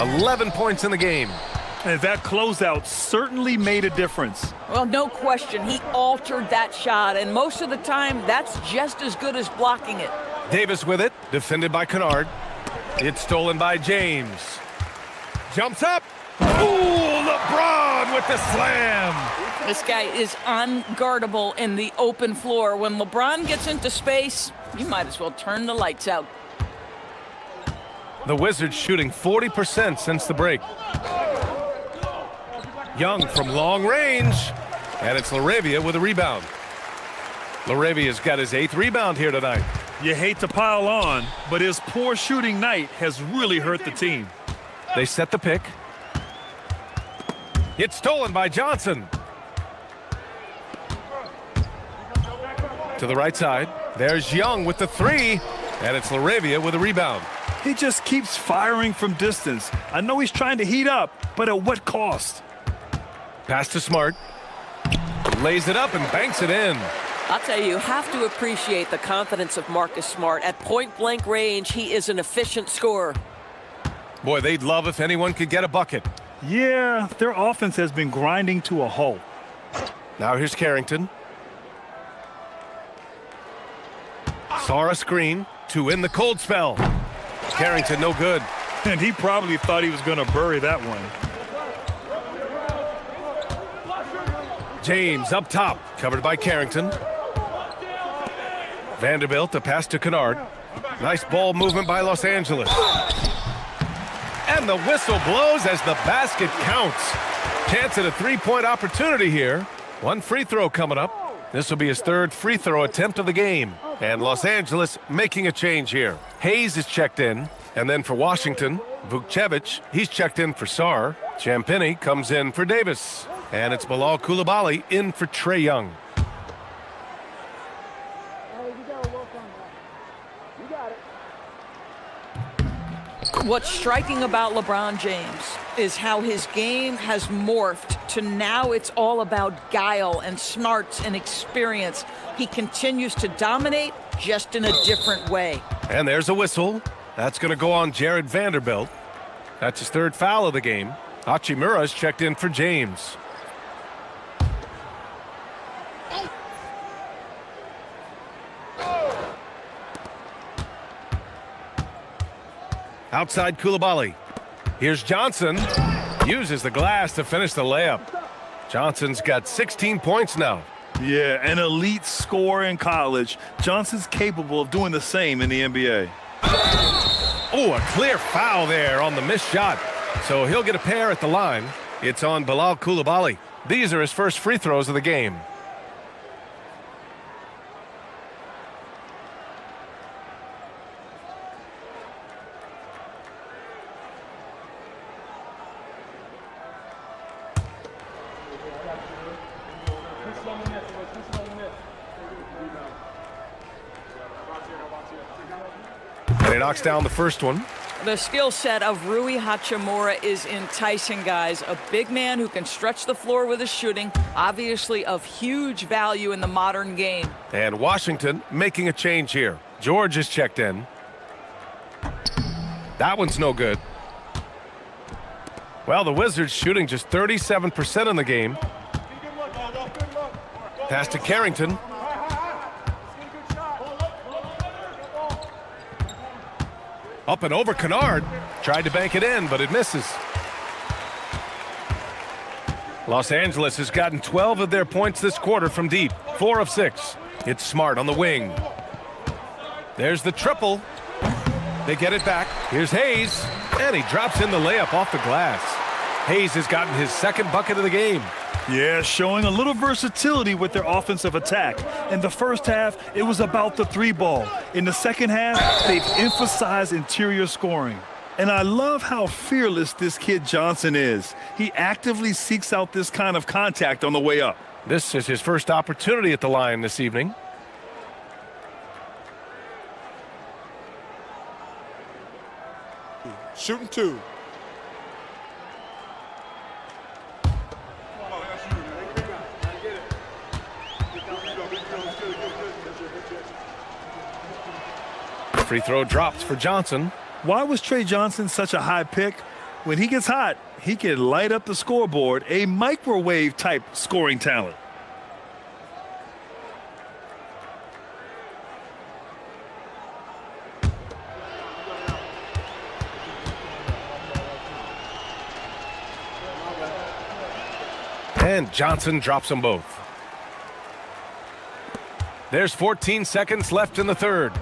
11 points in the game. And that closeout certainly made a difference. Well, no question. He altered that shot, and most of the time, that's just as good as blocking it. Davis with it, defended by Kennard. It's stolen by James. Jumps up. Ooh, LeBron with the slam. This guy is unguardable in the open floor. When LeBron gets into space, you might as well turn the lights out. The Wizards shooting 40% since the break. Young from long range, and it's Laravia with a rebound. Laravia's got his 8th rebound here tonight. You hate to pile on, but his poor shooting night has really hurt the team. They set the pick. It's stolen by Johnson. To the right side. There's Young with the 3, and it's Laravia with a rebound. He just keeps firing from distance. I know he's trying to heat up, but at what cost? Pass to Smart. Lays it up and banks it in. I'll tell you have to appreciate the confidence of Marcus Smart. At point-blank range, he is an efficient scorer. Boy, they'd love if anyone could get a bucket. Yeah, their offense has been grinding to a halt. Now here's Carrington. Saw a screen to win the cold spell. Carrington no good. And he probably thought he was going to bury that one. James up top, covered by Carrington. Vanderbilt, a pass to Kennard. Nice ball movement by Los Angeles. And the whistle blows as the basket counts. Chance at a 3-point opportunity here. 1 free throw coming up. This will be his 3rd free throw attempt of the game. And Los Angeles making a change here. Hayes is checked in. And then for Washington, Vukcevic, he's checked in for Sarr. Champagnie comes in for Davis. And it's Bilal Coulibaly in for Trae Young. There you go. Work on that. You got it. What's striking about LeBron James is how his game has morphed to now it's all about guile and smarts and experience. He continues to dominate, just in a different way. And there's a whistle. That's going to go on Jared Vanderbilt. That's his third foul of the game. Hachimura's checked in for James. Outside Coulibaly. Here's Johnson. Uses the glass to finish the layup. Johnson's got 16 points now. Yeah, an elite scorer in college. Johnson's capable of doing the same in the NBA. Oh, a clear foul there on the missed shot. So he'll get a pair at the line. It's on Bilal Coulibaly. These are his first free throws of the game. And he knocks down the first one. The skill set of Rui Hachimura is enticing, guys. A big man who can stretch the floor with his shooting, obviously of huge value in the modern game. And Washington making a change here. George is checked in. That one's no good. Well, the Wizards shooting just 37% in the game. Pass to Carrington. Up and over Kennard. Tried to bank it in, but it misses. Los Angeles has gotten 12 of their points this quarter from deep. 4 of 6. It's Smart on the wing. There's the triple. They get it back. Here's Hayes. And he drops in the layup off the glass. Hayes has gotten his second bucket of the game. Yeah, showing a little versatility with their offensive attack. In the first half, it was about the three ball. In the second half, they've emphasized interior scoring. And I love how fearless this kid Johnson is. He actively seeks out this kind of contact on the way up. This is his first opportunity at the line this evening. Shooting 2. Free throw dropped for Johnson. Why was Trae Johnson such a high pick? When he gets hot, he can light up the scoreboard, a microwave-type scoring talent. And Johnson drops them both. There's 14 seconds left in the third.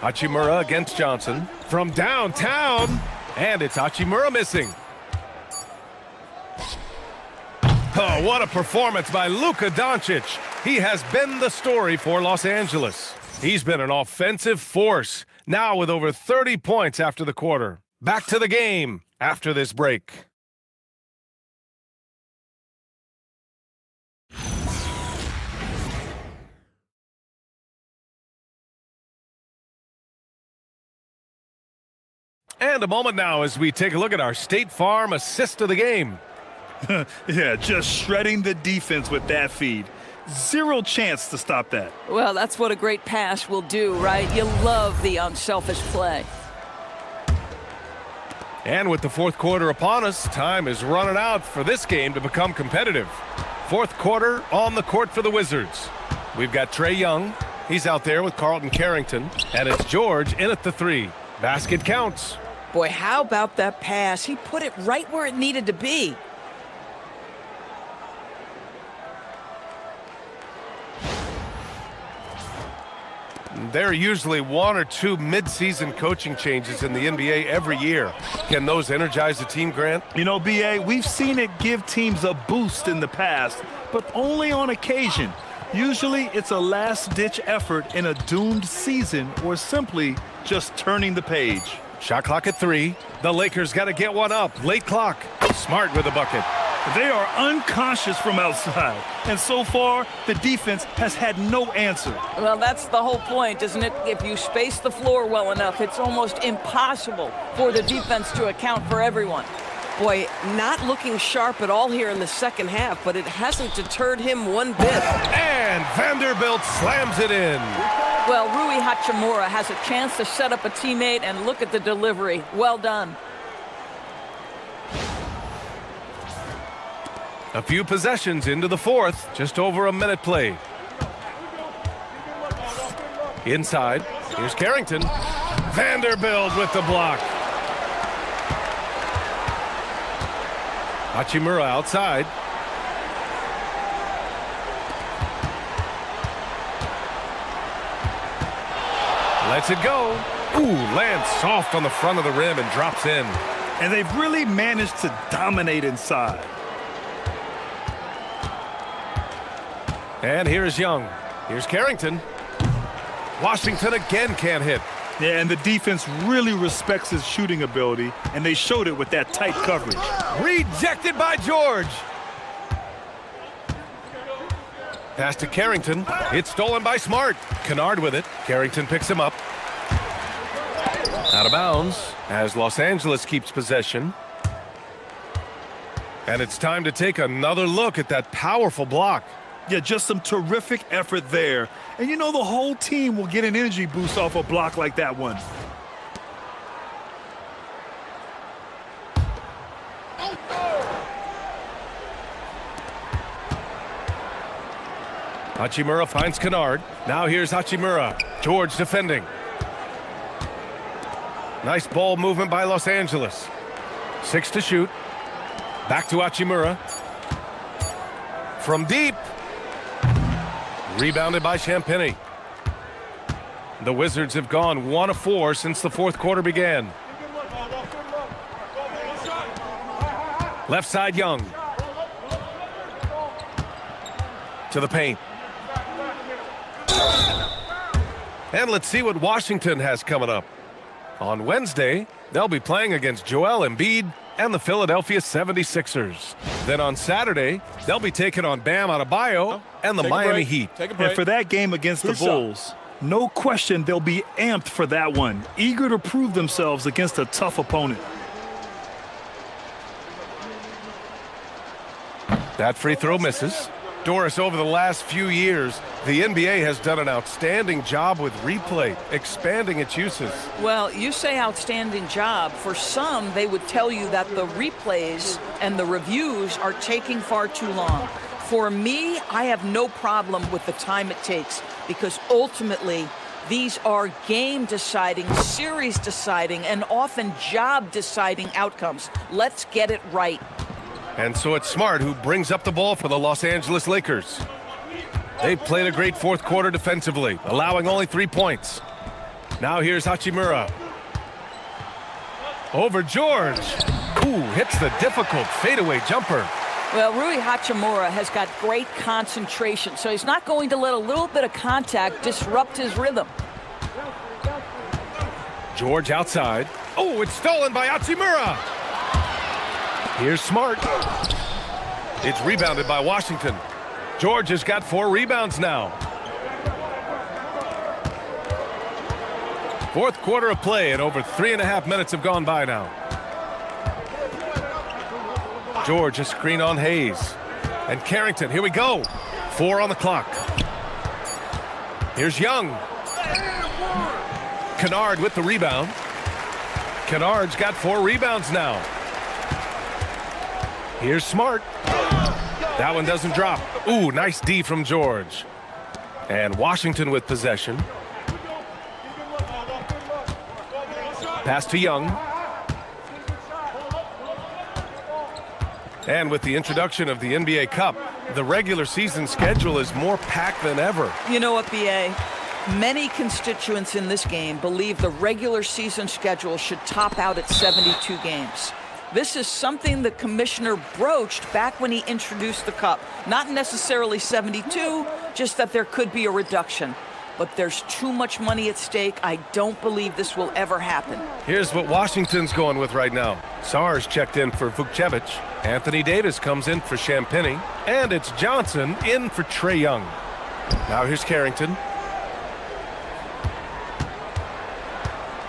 Hachimura against Johnson from downtown, and it's Hachimura missing. Oh, what a performance by Luka Doncic. He has been the story for Los Angeles. He's been an offensive force, now with over 30 points after the quarter. Back to the game after this break. And a moment now as we take a look at our State Farm assist of the game. Yeah, just shredding the defense with that feed. Zero chance to stop that. Well, that's what a great pass will do, right? You love the unselfish play. And with the fourth quarter upon us, time is running out for this game to become competitive. Fourth quarter on the court for the Wizards. We've got Trae Young. He's out there with Carlton Carrington. And it's George in at the three. Basket counts. Boy, how about that pass? He put it right where it needed to be. There are usually 1 or 2 mid-season coaching changes in the NBA every year. Can those energize the team, Grant? You know, BA, we've seen it give teams a boost in the past, but only on occasion. Usually, it's a last-ditch effort in a doomed season or simply just turning the page. Shot clock at 3. The Lakers got to get one up. Late clock. Smart with the bucket. They are unconscious from outside, and so far, the defense has had no answer. Well, that's the whole point, isn't it? If you space the floor well enough, it's almost impossible for the defense to account for everyone. Boy, not looking sharp at all here in the second half, but it hasn't deterred him one bit. And Vanderbilt slams it in. Well, Rui Hachimura has a chance to set up a teammate, and look at the delivery. Well done. A few possessions into the fourth, just over a minute play. Inside, here's Carrington. Vanderbilt with the block. Hachimura outside. Lets it go. Ooh, lands soft on the front of the rim and drops in. And they've really managed to dominate inside. And here's Young. Here's Carrington. Washington again can't hit. Yeah, and the defense really respects his shooting ability, and they showed it with that tight coverage. Rejected by George. Pass to Carrington. It's stolen by Smart. Kennard with it. Carrington picks him up. Out of bounds as Los Angeles keeps possession. And it's time to take another look at that powerful block. Yeah, just some terrific effort there. And you know the whole team will get an energy boost off a block like that one. Hachimura finds Kennard. Now here's Hachimura. George defending. Nice ball movement by Los Angeles. 6 to shoot. Back to Hachimura. From deep. Rebounded by Champagnie. The Wizards have gone 1 of 4 since the fourth quarter began. Left side Young. To the paint. And let's see what Washington has coming up. On Wednesday, they'll be playing against Joel Embiid and the Philadelphia 76ers. Then on Saturday, they'll be taking on Bam Adebayo and the Miami Heat. And for that game against the Bulls, no question they'll be amped for that one, eager to prove themselves against a tough opponent. That free throw misses. Doris, over the last few years, the NBA has done an outstanding job with replay, expanding its uses. Well, you say outstanding job. For some, they would tell you that the replays and the reviews are taking far too long. For me, I have no problem with the time it takes, because ultimately, these are game-deciding, series-deciding, and often job-deciding outcomes. Let's get it right. And so it's Smart who brings up the ball for the Los Angeles Lakers. They've played a great fourth quarter defensively, allowing only 3 points. Now here's Hachimura. Over George. Ooh, hits the difficult fadeaway jumper. Well, Rui Hachimura has got great concentration, so he's not going to let a little bit of contact disrupt his rhythm. George outside. Oh, it's stolen by Hachimura. Here's Smart. It's rebounded by Washington. George has got 4 rebounds now. Fourth quarter of play, and over 3.5 minutes have gone by now. George, a screen on Hayes. And Carrington, here we go. 4 on the clock. Here's Young. Kennard with the rebound. Kennard's got 4 rebounds now. Here's Smart. That one doesn't drop. Ooh, nice D from George. And Washington with possession. Pass to Young. And with the introduction of the NBA Cup, the regular season schedule is more packed than ever. You know what, B.A.? Many constituents in this game believe the regular season schedule should top out at 72 games. This is something the commissioner broached back when he introduced the Cup. Not necessarily 72, just that there could be a reduction. But there's too much money at stake. I don't believe this will ever happen. Here's what Washington's going with right now. Sar's checked in for Vukcevic. Anthony Davis comes in for Champagny. And it's Johnson in for Trae Young. Now here's Carrington.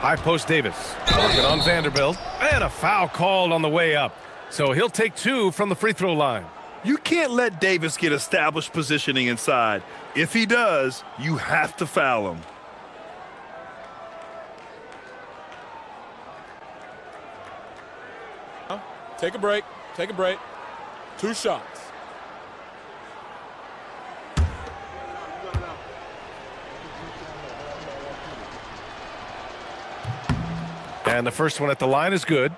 High post Davis. Working on Vanderbilt. And a foul called on the way up. So he'll take 2 from the free throw line. You can't let Davis get established positioning inside. If he does, you have to foul him. Take a break. Take a break. 2 shots. And the first one at the line is good.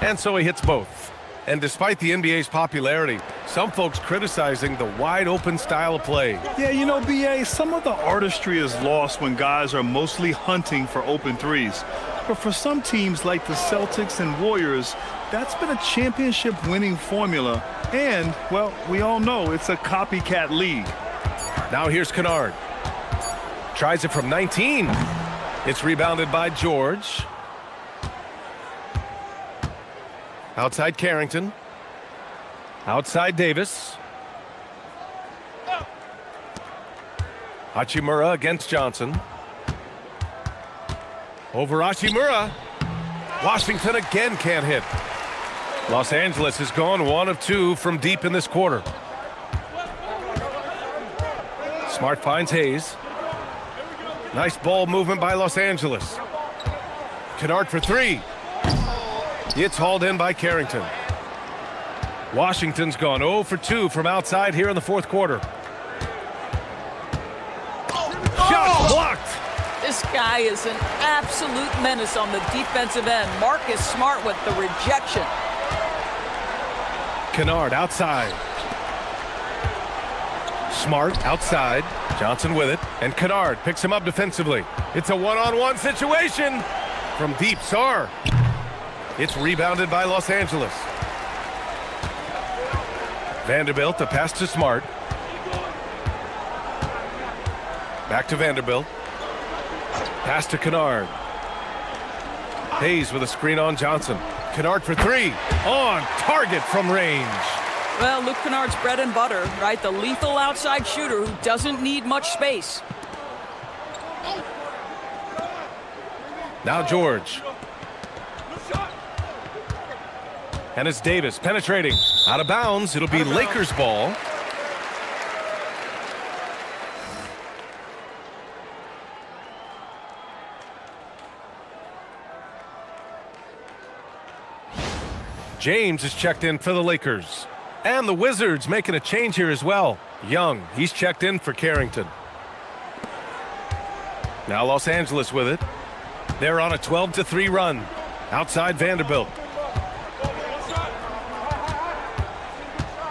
And so he hits both. And despite the NBA's popularity, some folks criticizing the wide-open style of play. Yeah, you know, B.A., some of the artistry is lost when guys are mostly hunting for open threes. But for some teams like the Celtics and Warriors, that's been a championship-winning formula. And, well, we all know it's a copycat league. Now here's Kennard. Tries it from 19. It's rebounded by George. Outside Carrington. Outside Davis. Hachimura against Johnson. Over Hachimura. Washington again can't hit. Los Angeles has gone 1 of 2 from deep in this quarter. Smart finds Hayes. Nice ball movement by Los Angeles. Kennard for 3. It's hauled in by Carrington. Washington's gone 0 for 2 from outside here in the fourth quarter. Shot blocked. This guy is an absolute menace on the defensive end. Marcus Smart with the rejection. Kennard outside. Smart outside. Johnson with it. And Kennard picks him up defensively. It's a one-on-one situation. From deep, Sarr. It's rebounded by Los Angeles. Vanderbilt, the pass to Smart. Back to Vanderbilt. Pass to Kennard. Hayes with a screen on Johnson. Kennard for 3. On target from range. Well, Luke Kennard's bread and butter, right? The lethal outside shooter who doesn't need much space. Now George. And it's Davis penetrating. Out of bounds. It'll be Lakers ball. James is checked in for the Lakers. And the Wizards making a change here as well. Young, he's checked in for Carrington. Now Los Angeles with it. They're on a 12-3 run. Outside Vanderbilt.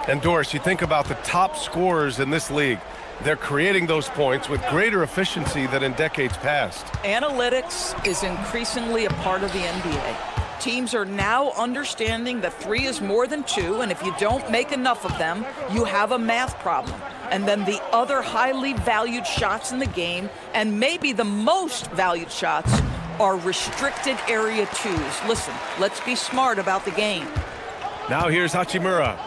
And Doris, you think about the top scorers in this league. They're creating those points with greater efficiency than in decades past. Analytics is increasingly a part of the NBA. Teams are now understanding that 3 is more than 2, and if you don't make enough of them, you have a math problem. And then the other highly valued shots in the game, and maybe the most valued shots, are restricted area 2s. Listen, let's be smart about the game. Now here's Hachimura.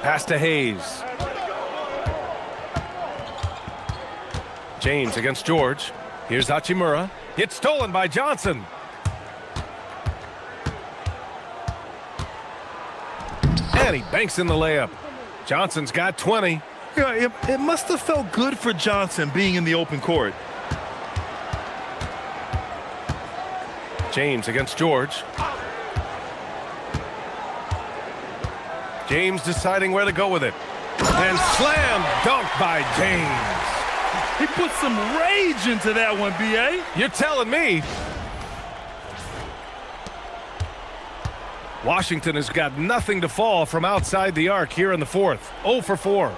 Pass to Hayes. James against George. Here's Hachimura. It's stolen by Johnson. And he banks in the layup. Johnson's got 20. Yeah, it must have felt good for Johnson being in the open court. James against George. James deciding where to go with it. And slam dunk by James. He put some rage into that one, B.A. You're telling me. Washington has got nothing to fall from outside the arc here in the fourth. 0 for 4.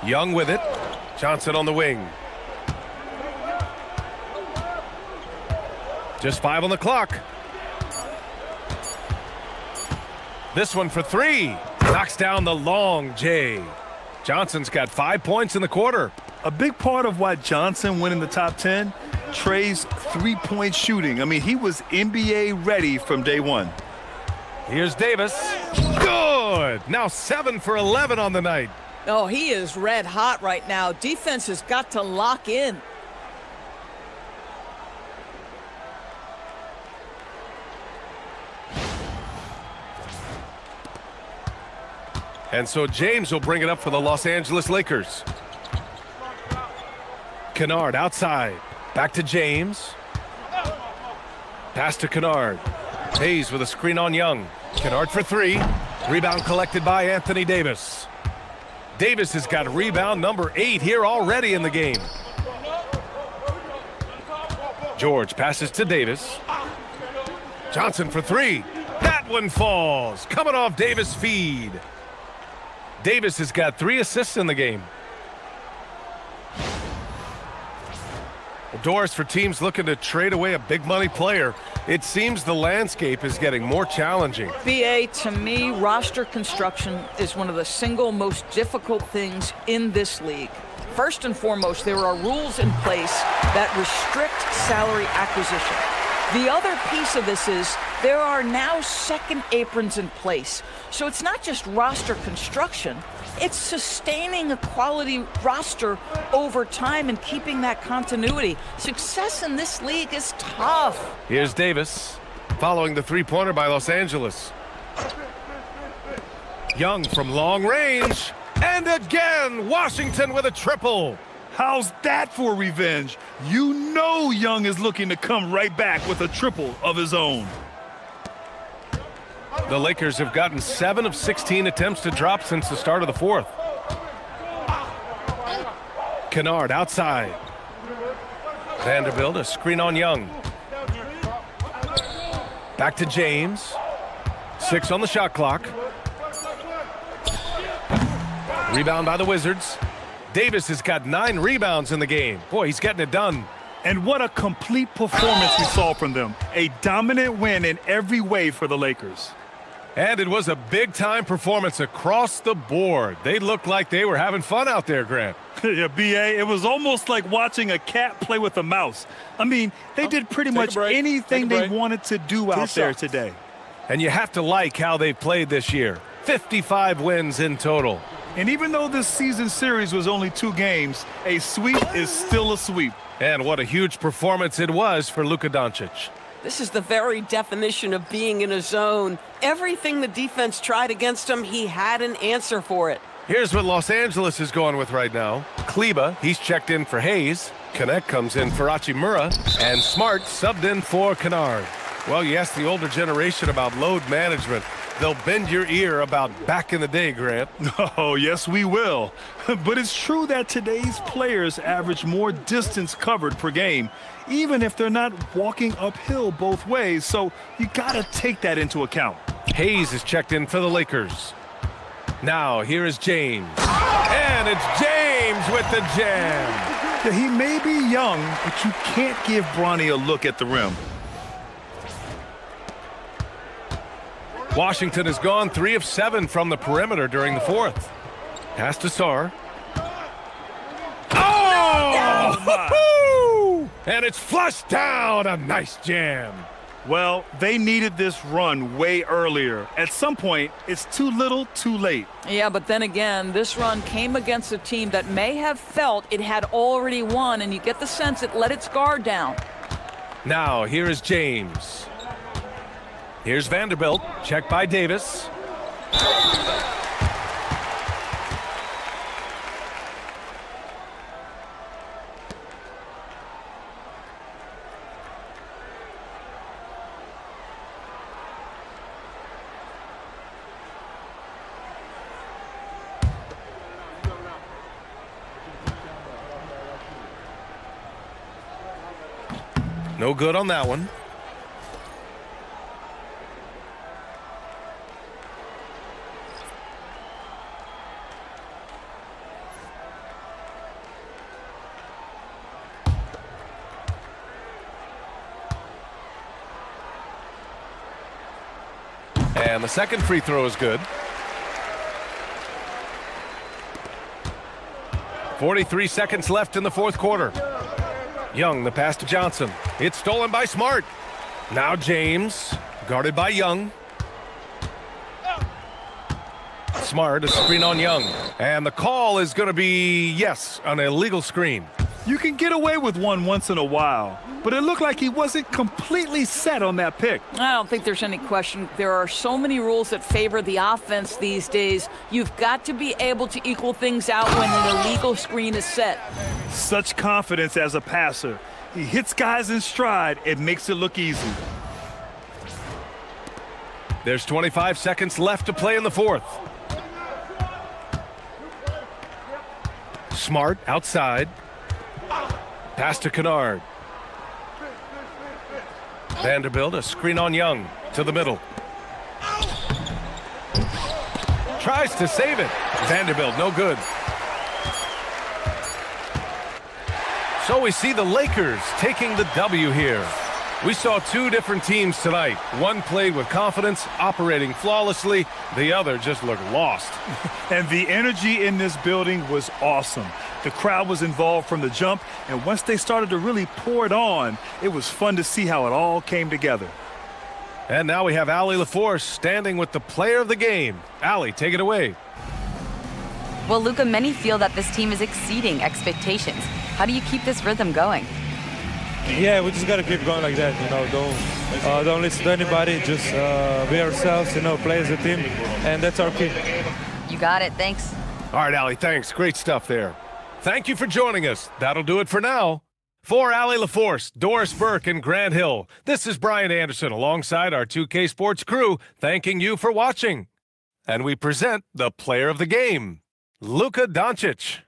Young with it. Johnson on the wing. Just 5 on the clock. This one for 3. Knocks down the long J. Johnson's got 5 points in the quarter. A big part of why Johnson went in the top 10, Trey's three-point shooting. I mean, he was NBA ready from day one. Here's Davis. Good. Now 7 for 11 on the night. Oh, he is red hot right now. Defense has got to lock in. And so James will bring it up for the Los Angeles Lakers. Kennard outside. Back to James. Pass to Kennard. Hayes with a screen on Young. Kennard for 3. Rebound collected by Anthony Davis. Davis has got rebound number 8 here already in the game. George passes to Davis. Johnson for 3. That one falls. Coming off Davis' feed. Davis has got 3 assists in the game. Doors for teams looking to trade away a big money player. It seems the landscape is getting more challenging. BA, to me, roster construction is one of the single most difficult things in this league. First and foremost, there are rules in place that restrict salary acquisition. The other piece of this is there are now second aprons in place. So it's not just roster construction, it's sustaining a quality roster over time and keeping that continuity. Success in this league is tough. Here's Davis, following the three-pointer by Los Angeles. Young from long range, and again, Washington with a triple. How's that for revenge? You know Young is looking to come right back with a triple of his own. The Lakers have gotten 7 of 16 attempts to drop since the start of the fourth. Kennard outside. Vanderbilt, a screen on Young. Back to James. 6 on the shot clock. Rebound by the Wizards. Davis has got 9 rebounds in the game. Boy, he's getting it done. And what a complete performance we saw from them. A dominant win in every way for the Lakers. And it was a big-time performance across the board. They looked like they were having fun out there, Grant. Yeah, B.A., it was almost like watching a cat play with a mouse. I mean, they did pretty much anything they wanted to do out there today. And you have to like how they've played this year. 55 wins in total. And even though this season series was only 2 games, a sweep is still a sweep. And what a huge performance it was for Luka Doncic. This is the very definition of being in a zone. Everything the defense tried against him, he had an answer for it. Here's what Los Angeles is going with right now. Kleba, he's checked in for Hayes. Connect comes in for Hachimura. And Smart subbed in for Kennard. Well, you ask the older generation about load management. They'll bend your ear about back in the day, Grant. Oh, yes, we will. But it's true that today's players average more distance covered per game, even if they're not walking uphill both ways. So you got to take that into account. Hayes is checked in for the Lakers. Now, here is James. And it's James with the jam. Yeah, he may be young, but you can't give Bronny a look at the rim. Washington has gone 3 of 7 from the perimeter during the fourth. Pass to Sarr. Oh! And it's flushed down. A nice jam. Well, they needed this run way earlier. At some point, it's too little, too late. Yeah, but then again, this run came against a team that may have felt it had already won, and you get the sense it let its guard down. Now, here is James. Here's Vanderbilt, checked by Davis. No good on that one. And the second free throw is good. 43 seconds left in the fourth quarter. Young, the pass to Johnson. It's stolen by Smart. Now James, guarded by Young. Smart, a screen on Young. And the call is going to be, yes, an illegal screen. You can get away with one once in a while, but it looked like he wasn't completely set on that pick. I don't think there's any question. There are so many rules that favor the offense these days. You've got to be able to equal things out when an illegal screen is set. Such confidence as a passer. He hits guys in stride. It makes it look easy. There's 25 seconds left to play in the fourth. Smart outside. Pass to Kennard. Vanderbilt, a screen on Young to the middle. Tries to save it. Vanderbilt, no good. So we see the Lakers taking the W here. We saw two different teams tonight. One played with confidence, operating flawlessly. The other just looked lost. And the energy in this building was awesome. The crowd was involved from the jump, and once they started to really pour it on, it was fun to see how it all came together. And now we have Allie LaForce standing with the player of the game. Allie, take it away. Well, Luka, many feel that this team is exceeding expectations. How do you keep this rhythm going? Yeah, we just got to keep going like that, you know, don't listen to anybody, just be ourselves, you know, play as a team, and that's our key. You got it, thanks. All right, Allie, thanks. Great stuff there. Thank you for joining us. That'll do it for now. For Allie LaForce, Doris Burke, and Grant Hill, this is Brian Anderson alongside our 2K Sports crew, thanking you for watching. And we present the player of the game, Luka Doncic.